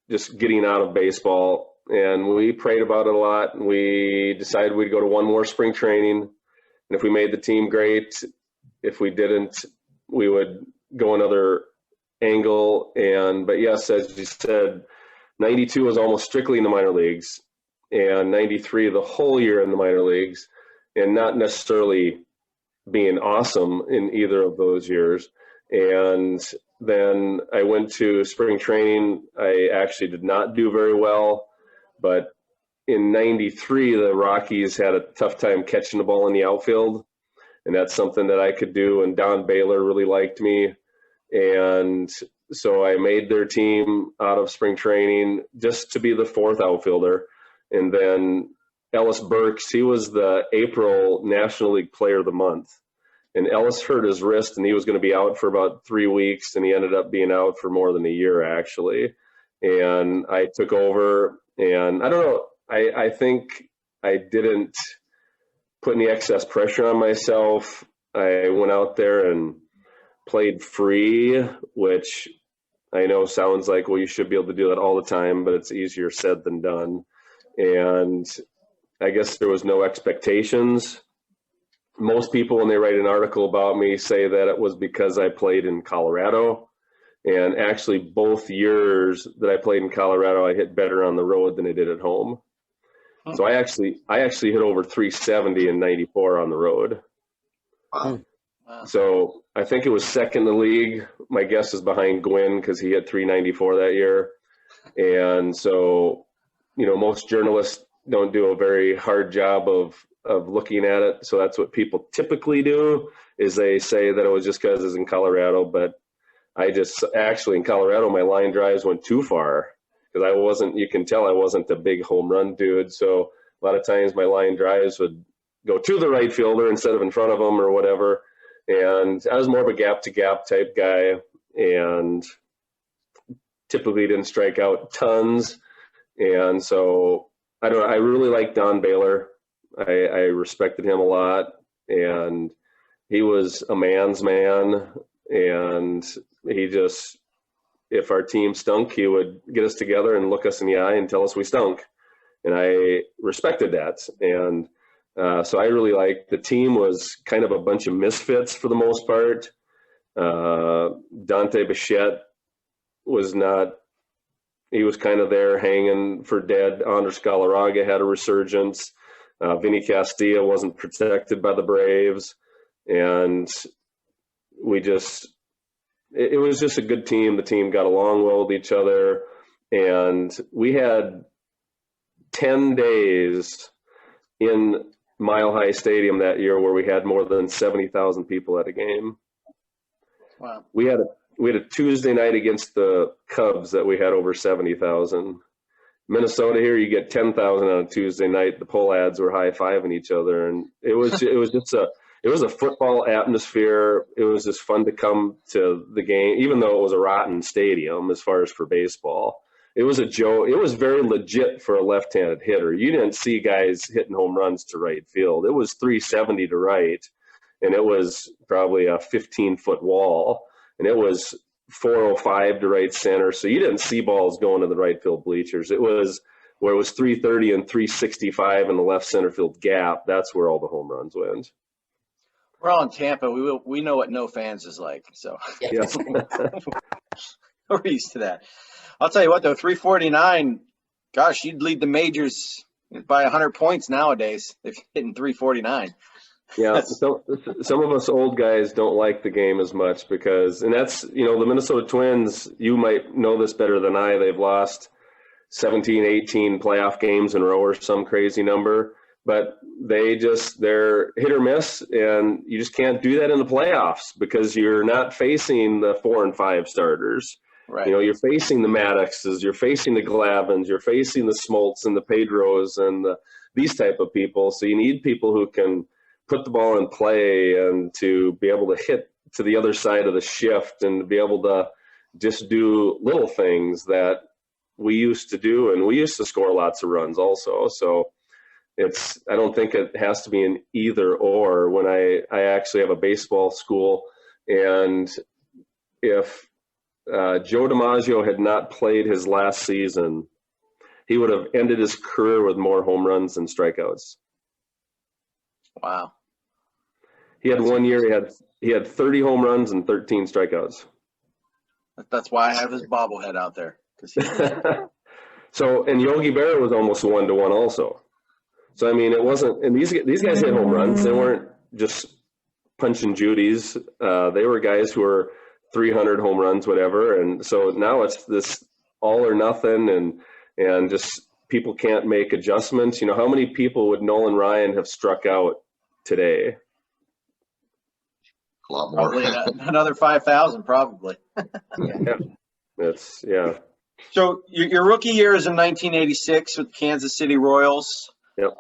just getting out of baseball. And we prayed about it a lot. And we decided we'd go to one more spring training. And if we made the team, great. If we didn't, we would go another angle. But yes, as you said, '92 was almost strictly in the minor leagues, and '93 the whole year in the minor leagues, and not necessarily being awesome in either of those years. And then I went to spring training. I actually did not do very well, but in '93, the Rockies had a tough time catching the ball in the outfield, and that's something that I could do. And Don Baylor really liked me. And so I made their team out of spring training just to be the fourth outfielder. And then Ellis Burks, he was the April National League Player of the Month. And Ellis hurt his wrist, and he was going to be out for about 3 weeks, and he ended up being out for more than a year, actually. And I took over, and I don't know, I think I didn't put any excess pressure on myself. I went out there and played free, which I know sounds like, well, you should be able to do that all the time, but it's easier said than done. And I guess there was no expectations. Most people, when they write an article about me, say that it was because I played in Colorado. And actually, both years that I played in Colorado, I hit better on the road than I did at home. So I actually hit over 370 in '94 on the road. Wow. So I think it was second in the league. My guess is behind Gwynn because he hit 394 that year. And so, most journalists don't do a very hard job of looking at it. So that's what people typically do, is they say that it was just because it's in Colorado. But I just actually in Colorado, my line drives went too far because you can tell I wasn't a big home run dude. So a lot of times my line drives would go to the right fielder instead of in front of him or whatever. And I was more of a gap to gap type guy, and typically didn't strike out tons. And so I really liked Don Baylor. I respected him a lot, and he was a man's man. And he just, if our team stunk, he would get us together and look us in the eye and tell us we stunk. And I respected that. And so I really liked, the team was kind of a bunch of misfits for the most part. Dante Bichette was not, he was kind of there hanging for dead. Andres Galarraga had a resurgence. Vinny Castilla wasn't protected by the Braves. And we just, it was just a good team. The team got along well with each other. And we had 10 days in Mile High Stadium that year where we had more than 70,000 people at a game. Wow. We had a Tuesday night against the Cubs that we had over 70,000. Minnesota here, you get 10,000 on a Tuesday night. The poll ads were high-fiving each other, and it was a football atmosphere. It was just fun to come to the game, even though it was a rotten stadium as far as for baseball. It was a joke. It was very legit for a left-handed hitter. You didn't see guys hitting home runs to right field. It was 370 to right, and it was probably a 15-foot wall, and it was 405 to right center. So you didn't see balls going to the right field bleachers. It was where it was 330 and 365 in the left center field gap. That's where all the home runs went. We're all in Tampa. We know what no fans is like. So Yeah. we're used to that. I'll tell you what, though, 349, gosh, you'd lead the majors by 100 points nowadays if you're hitting 349. Yeah, so some of us old guys don't like the game as much because, and that's, the Minnesota Twins, you might know this better than I, they've lost 17, 18 playoff games in a row or some crazy number, but they're hit or miss, and you just can't do that in the playoffs because you're not facing the 4 and 5 starters. Right. You're facing the Maddoxes, you're facing the Glavins, you're facing the Smoltz and the Pedros and these type of people. So you need people who can put the ball in play and to be able to hit to the other side of the shift and to be able to just do little things that we used to do. And we used to score lots of runs also. So I don't think it has to be an either or. When I actually have a baseball school, and if Joe DiMaggio had not played his last season, he would have ended his career with more home runs than strikeouts. Wow. He had one year, he had 30 home runs and 13 strikeouts. That's why I have his bobblehead out there. So, and Yogi Berra was almost 1-to-1 also. So, I mean, it wasn't, and these guys hit home runs. They weren't just punching Judies. They were guys who were 300 home runs, whatever. And so now it's this all or nothing, and just people can't make adjustments. How many people would Nolan Ryan have struck out today? A lot more. Probably another 5,000, probably. Yeah. So your rookie year is in 1986 with the Kansas City Royals. Yep.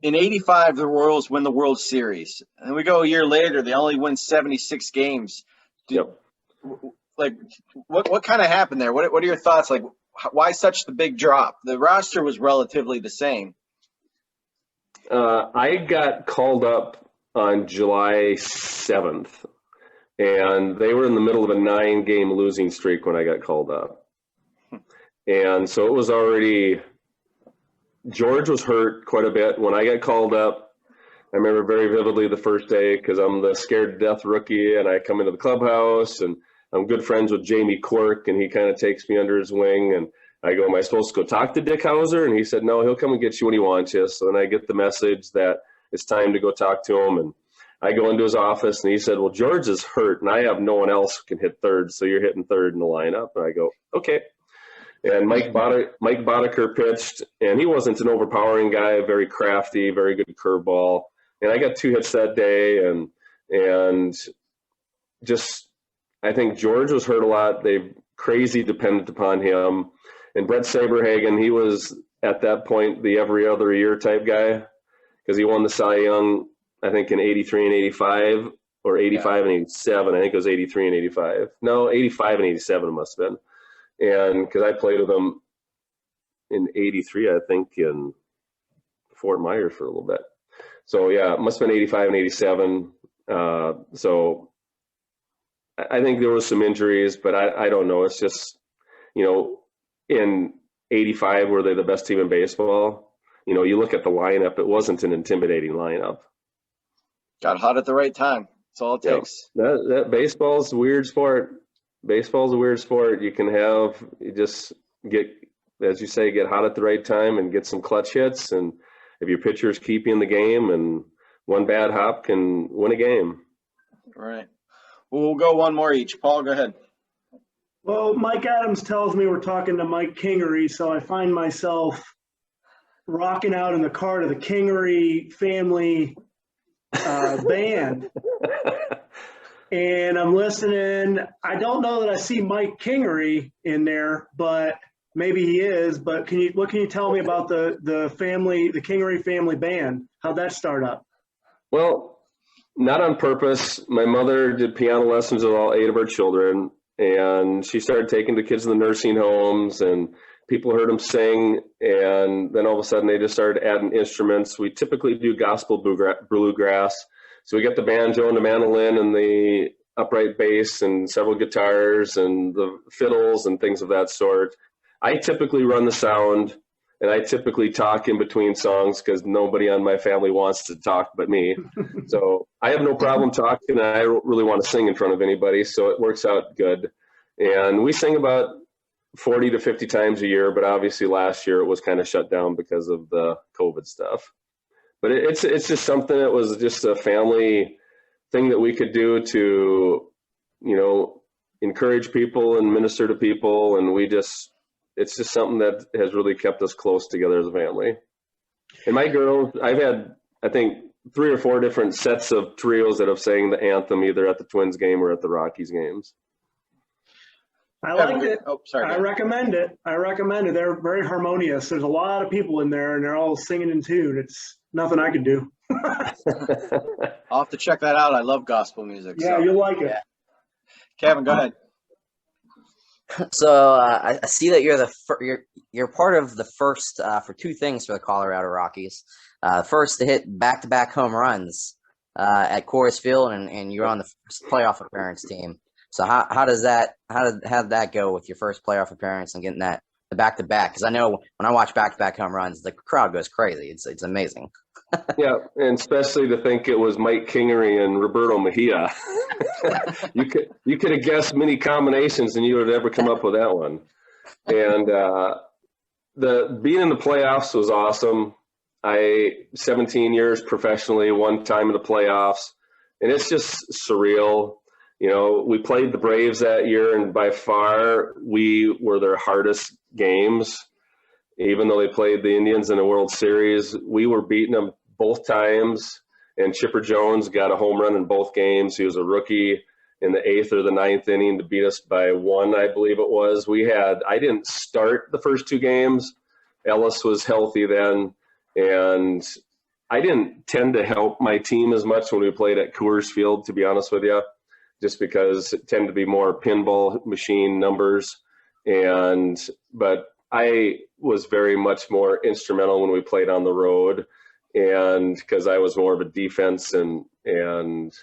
In 85, the Royals win the World Series. And we go a year later, they only win 76 games. Yep. Like, what kind of happened there? What are your thoughts? Like, why such the big drop? The roster was relatively the same. I got called up on July 7th, and they were in the middle of a 9-game losing streak when I got called up. And so it was already, George was hurt quite a bit. When I got called up, I remember very vividly the first day because I'm the scared to death rookie, and I come into the clubhouse, and I'm good friends with Jamie Quirk, and he kind of takes me under his wing, and I go, am I supposed to go talk to Dick Hauser? And he said, no, he'll come and get you when he wants you. So then I get the message that it's time to go talk to him. And I go into his office, and he said, well, George is hurt, and I have no one else who can hit third, so you're hitting third in the lineup. And I go, okay. And Mike Boddicker pitched, and he wasn't an overpowering guy, very crafty, very good curveball. And I got 2 hits that day, and just I think George was hurt a lot. They crazy dependent upon him. And Brett Saberhagen, he was at that point the every other year type guy because he won the Cy Young, I think, in 83 and 85, or 85 and 87. I think it was 83 and 85. No, 85 and 87 it must have been. And because I played with him in 83, I think, in Fort Myers for a little bit. So, yeah, it must have been 85 and 87. So I think there was some injuries, but I don't know. It's just, in 85, were they the best team in baseball? You look at the lineup, it wasn't an intimidating lineup. Got hot at the right time. That's all it takes. That baseball's a weird sport. Baseball's a weird sport. You just get, as you say, get hot at the right time and get some clutch hits. And if your pitchers keep you in the game, and one bad hop can win a game. All right. We'll go one more each. Paul, go ahead. Well, Mike Adams tells me we're talking to Mike Kingery, so I find myself rocking out in the car to the Kingery family band. And I'm listening. I don't know that I see Mike Kingery in there, but maybe he is. But what can you tell me about the family, the Kingery family band? How'd that start up? Well, not on purpose. My mother did piano lessons with all 8 of her children, and she started taking the kids to the nursing homes, and people heard them sing, and then all of a sudden they just started adding instruments. We typically do gospel bluegrass. So we got the banjo and the mandolin and the upright bass and several guitars and the fiddles and things of that sort. I typically run the sound, and I typically talk in between songs because nobody on my family wants to talk but me. So I have no problem talking. I don't really want to sing in front of anybody, so it works out good. And we sing about 40 to 50 times a year, but obviously last year it was kind of shut down because of the COVID stuff. But it's just something that was just a family thing that we could do to, encourage people and minister to people. And it's just something that has really kept us close together as a family. And my girls, I've had, I think, 3 or 4 different sets of trios that have sang the anthem either at the Twins game or at the Rockies games. I liked it. Oh, sorry. I recommend it. They're very harmonious. There's a lot of people in there, and they're all singing in tune. It's nothing I could do. I'll have to check that out. I love gospel music. Yeah, you'll like it. Yeah. Kevin, go ahead. So I see that you're part of the first for 2 things for the Colorado Rockies. First to hit back-to-back home runs at Coors Field, and you're on the first playoff appearance team. So how did that go with your first playoff appearance and getting the back-to-back? Because I know when I watch back-to-back home runs, the crowd goes crazy. It's amazing. Yeah, and especially to think it was Mike Kingery and Roberto Mejia. You could have guessed many combinations, and you would have never come up with that one. And the being in the playoffs was awesome. 17 years professionally, 1 time in the playoffs, and it's just surreal. We played the Braves that year, and by far we were their hardest games. Even though they played the Indians in the World Series, we were beating them both times. And Chipper Jones got a home run in both games. He was a rookie in the 8th or the 9th inning to beat us by 1, I believe it was. I didn't start the first 2 games. Ellis was healthy then, and I didn't tend to help my team as much when we played at Coors Field, to be honest with you, just because it tended to be more pinball machine numbers. But I was very much more instrumental when we played on the road, and because I was more of a defense and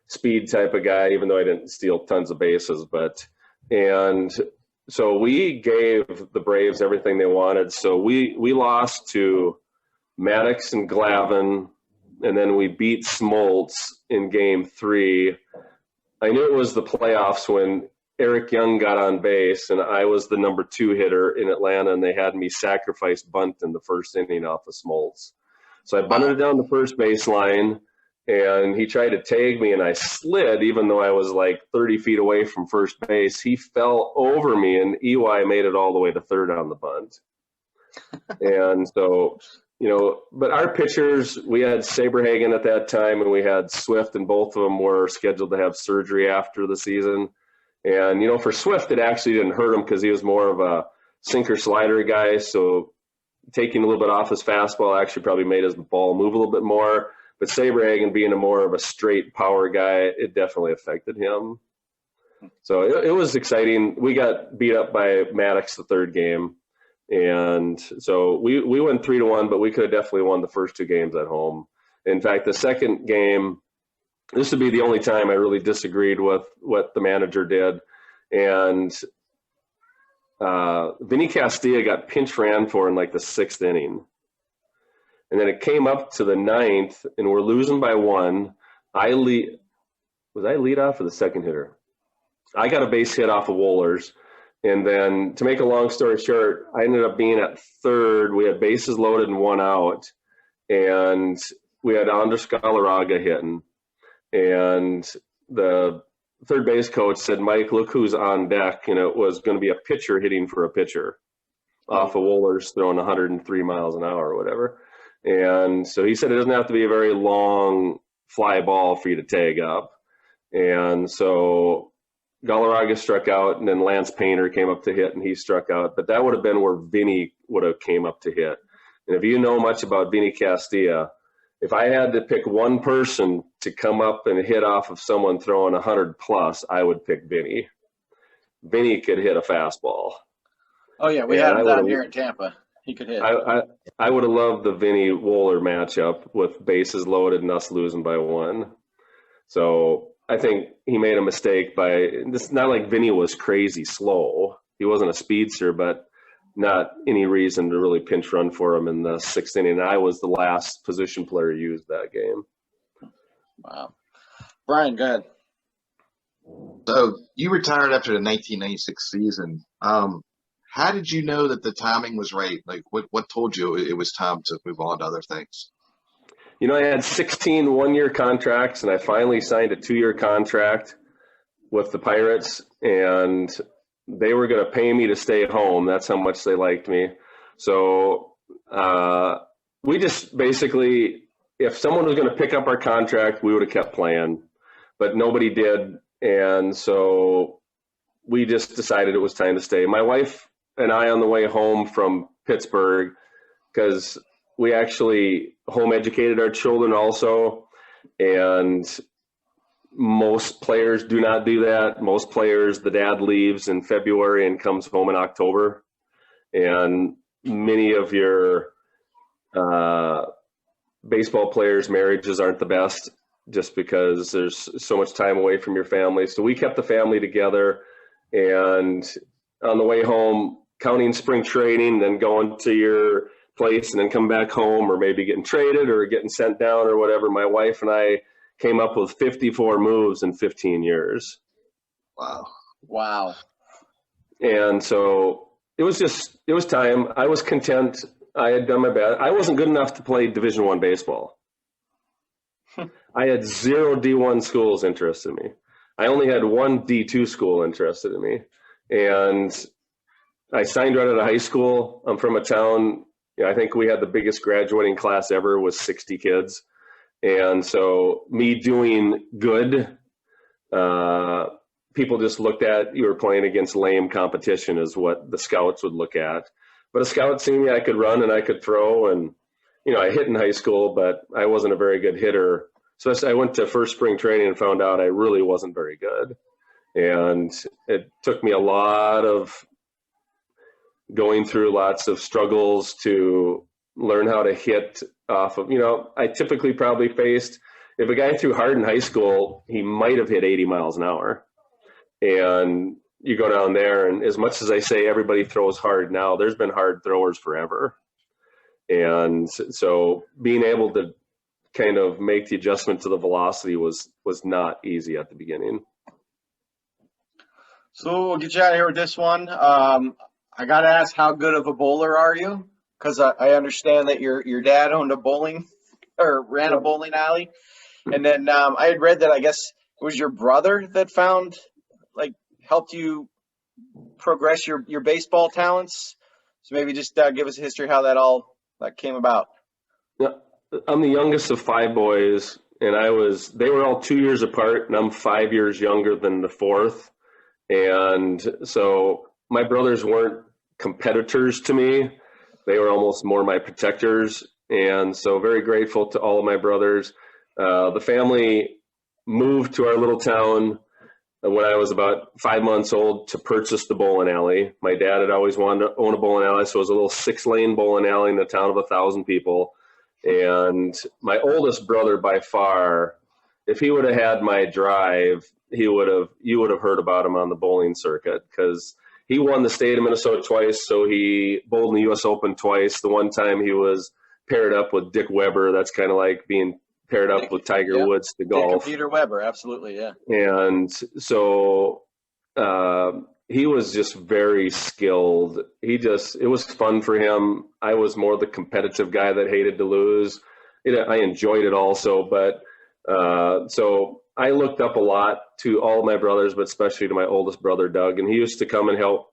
speed type of guy, even though I didn't steal tons of bases. And so we gave the Braves everything they wanted. So we lost to Maddox and Glavine, and then we beat Smoltz in Game 3. I knew it was the playoffs when Eric Young got on base, and I was the number 2 hitter in Atlanta, and they had me sacrifice bunt in the first inning off of Smoltz. So I bunted it down the first baseline, and he tried to tag me, and I slid, even though I was like 30 feet away from first base. He fell over me, and EY made it all the way to third on the bunt. And so, but our pitchers, we had Saberhagen at that time, and we had Swift, and both of them were scheduled to have surgery after the season. And, for Swift, it actually didn't hurt him because he was more of a sinker slider guy, so taking a little bit off his fastball actually probably made his ball move a little bit more. But Saberhagen being more of a straight power guy, it definitely affected him. So it was exciting. We got beat up by Maddox the third game. And so we went 3-1, but we could have definitely won the first 2 games at home. In fact, the second game, this would be the only time I really disagreed with what the manager did. And Vinny Castilla got pinch ran for in like the 6th inning. And then it came up to the 9th, and we're losing by 1. Was I lead off or the second hitter? I got a base hit off of Wohlers. And then to make a long story short, I ended up being at third. We had bases loaded and 1 out. And we had Andres Galarraga hitting. And the third base coach said, Mike, look who's on deck. And it was going to be a pitcher hitting for a pitcher off of Wohlers throwing 103 miles an hour or whatever. And so he said it doesn't have to be a very long fly ball for you to tag up. And so Galarraga struck out, and then Lance Painter came up to hit, and he struck out. But that would have been where Vinny would have came up to hit. And if you know much about Vinny Castilla, if I had to pick one person to come up and hit off of someone throwing 100+, I would pick Vinny. Vinny could hit a fastball. Oh, yeah, we had him down here in Tampa. He could hit. I would have loved the Vinny Wohler matchup with bases loaded and us losing by 1. So I think he made a mistake by – it's not like Vinny was crazy slow. He wasn't a speedster, but not any reason to really pinch run for him in the 6th inning. I was the last position player used that game. Wow. Brian, go ahead. So you retired after the 1996 season. How did you know that the timing was right? Like, what told you it was time to move on to other things? You know, I had 16 one-year contracts, and I finally signed a 2-year contract with the Pirates, and they were going to pay me to stay home. That's how much they liked me. So we just basically, if someone was going to pick up our contract, we would have kept playing, but nobody did. And so we just decided it was time to stay. My wife and I, on the way home from Pittsburgh, because we actually home educated our children also, and most players do not do that. Most players, the dad leaves in February and comes home in October. And many of your baseball players' marriages aren't the best just because there's so much time away from your family. So we kept the family together, and on the way home, counting spring training, then going to your place and then come back home, or maybe getting traded or getting sent down or whatever. My wife and I came up with 54 moves in 15 years. Wow. And so it was time. I was content. I had done my best. I wasn't good enough to play Division I baseball. I had 0 D1 schools interested in me. I only had 1 D2 school interested in me. And I signed right out of high school. I'm from a town, I think we had the biggest graduating class ever was 60 kids. And so me doing good, people just looked at, you were playing against lame competition is what the scouts would look at. But a scout seen me, I could run and I could throw, and, I hit in high school, but I wasn't a very good hitter. So I went to first spring training and found out I really wasn't very good. And it took me a lot of going through lots of struggles to learn how to hit off of, I typically probably faced, if a guy threw hard in high school, he might have hit 80 miles an hour. And you go down there, and as much as I say everybody throws hard now, there's been hard throwers forever. And so being able to kind of make the adjustment to the velocity was not easy at the beginning. So we'll get you out of here with this one. I got to ask, how good of a bowler are you? Because I understand that your dad owned a bowling or ran a bowling alley. And then I had read that I guess it was your brother that helped you progress your baseball talents. So maybe just give us a history how that all came about. Yeah, I'm the youngest of 5 boys, and they were all 2 years apart, and I'm 5 years younger than the fourth. And so my brothers weren't competitors to me. They were almost more my protectors. And so very grateful to all of my brothers. The family moved to our little town when I was about 5 months old to purchase the bowling alley. My dad had always wanted to own a bowling alley, so it was a little 6-lane bowling alley in a town of 1,000 people. And my oldest brother, by far, if he would have had my drive, you would have heard about him on the bowling circuit, because he won the state of Minnesota twice. So he bowled in the U.S. Open twice. The one time he was paired up with Dick Weber. That's kind of like being paired up with Tiger Woods to golf. Peter Weber, absolutely, yeah. And so he was just very skilled. It was fun for him. I was more the competitive guy that hated to lose. I enjoyed it also, but so I looked up a lot to all my brothers, but especially to my oldest brother, Doug. And he used to come and help.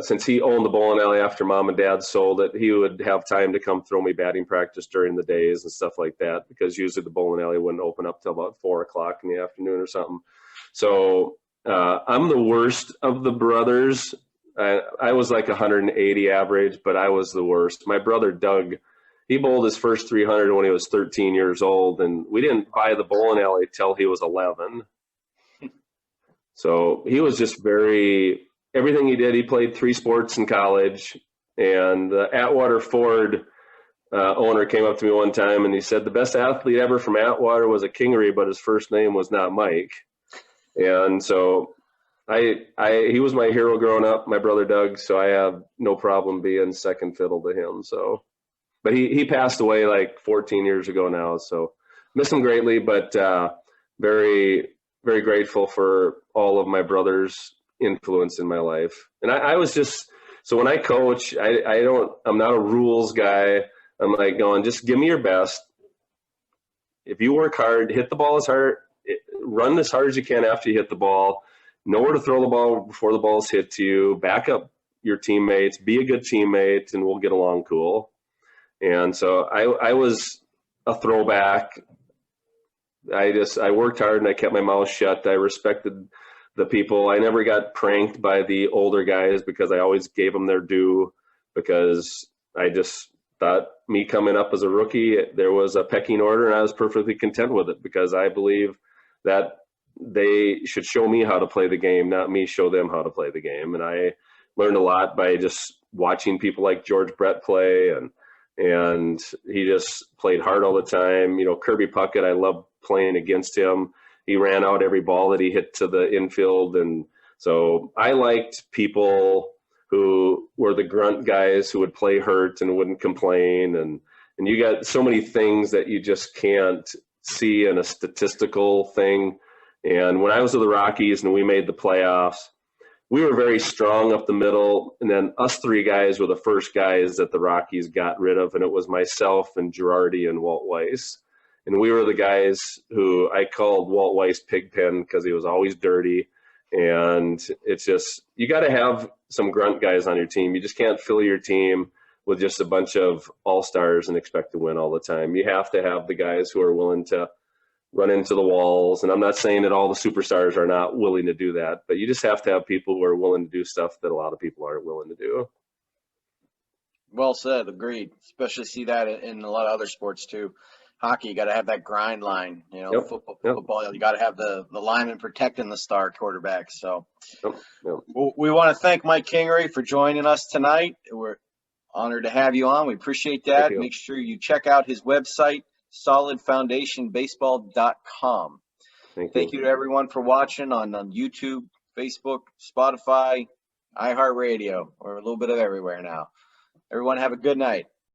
Since he owned the bowling alley after mom and dad sold it, he would have time to come throw me batting practice during the days and stuff like that, because usually the bowling alley wouldn't open up till about 4 o'clock in the afternoon or something. So I'm the worst of the brothers. I was like 180 average, but I was the worst. My brother, Doug, he bowled his first 300 when he was 13 years old, and we didn't buy the bowling alley till he was 11. So he was just everything he did, he played 3 sports in college. And the Atwater Ford owner came up to me one time and he said, the best athlete ever from Atwater was a Kingery, but his first name was not Mike. And so he was my hero growing up, my brother Doug, so I have no problem being second fiddle to him. So, but he passed away like 14 years ago now, so miss him greatly, but very, very grateful for all of my brothers' influence in my life. And I was just, so when I coach, I'm not a rules guy. I'm like going, just give me your best. If you work hard, hit the ball as hard, run as hard as you can after you hit the ball, know where to throw the ball before the ball's hit to you, back up your teammates, be a good teammate, and we'll get along cool. And so I was a throwback. I worked hard and I kept my mouth shut. I respected the people. I never got pranked by the older guys because I always gave them their due, because I just thought me coming up as a rookie, there was a pecking order, and I was perfectly content with it, because I believe that they should show me how to play the game, not me show them how to play the game. And I learned a lot by just watching people like George Brett play, and he just played hard all the time. You know, Kirby Puckett, I loved playing against him. He ran out every ball that he hit to the infield. And so I liked people who were the grunt guys who would play hurt and wouldn't complain. And you got so many things that you just can't see in a statistical thing. And when I was with the Rockies and we made the playoffs, we were very strong up the middle. And then us 3 guys were the first guys that the Rockies got rid of. And it was myself and Girardi and Walt Weiss. And we were the guys who I called Walt Weiss Pigpen, because he was always dirty. And it's just, you got to have some grunt guys on your team. You just can't fill your team with just a bunch of all-stars and expect to win all the time. You have to have the guys who are willing to run into the walls. And I'm not saying that all the superstars are not willing to do that, but you just have to have people who are willing to do stuff that a lot of people aren't willing to do. Well said, agreed. Especially see that in a lot of other sports too. Hockey, you got to have that grind line. You know, football, you got to have the lineman protecting the star quarterback. So we want to thank Mike Kingery for joining us tonight. We're honored to have you on. We appreciate that. Make sure you check out his website, solidfoundationbaseball.com. Thank you to everyone for watching on YouTube, Facebook, Spotify, iHeartRadio, or a little bit of everywhere now. Everyone have a good night.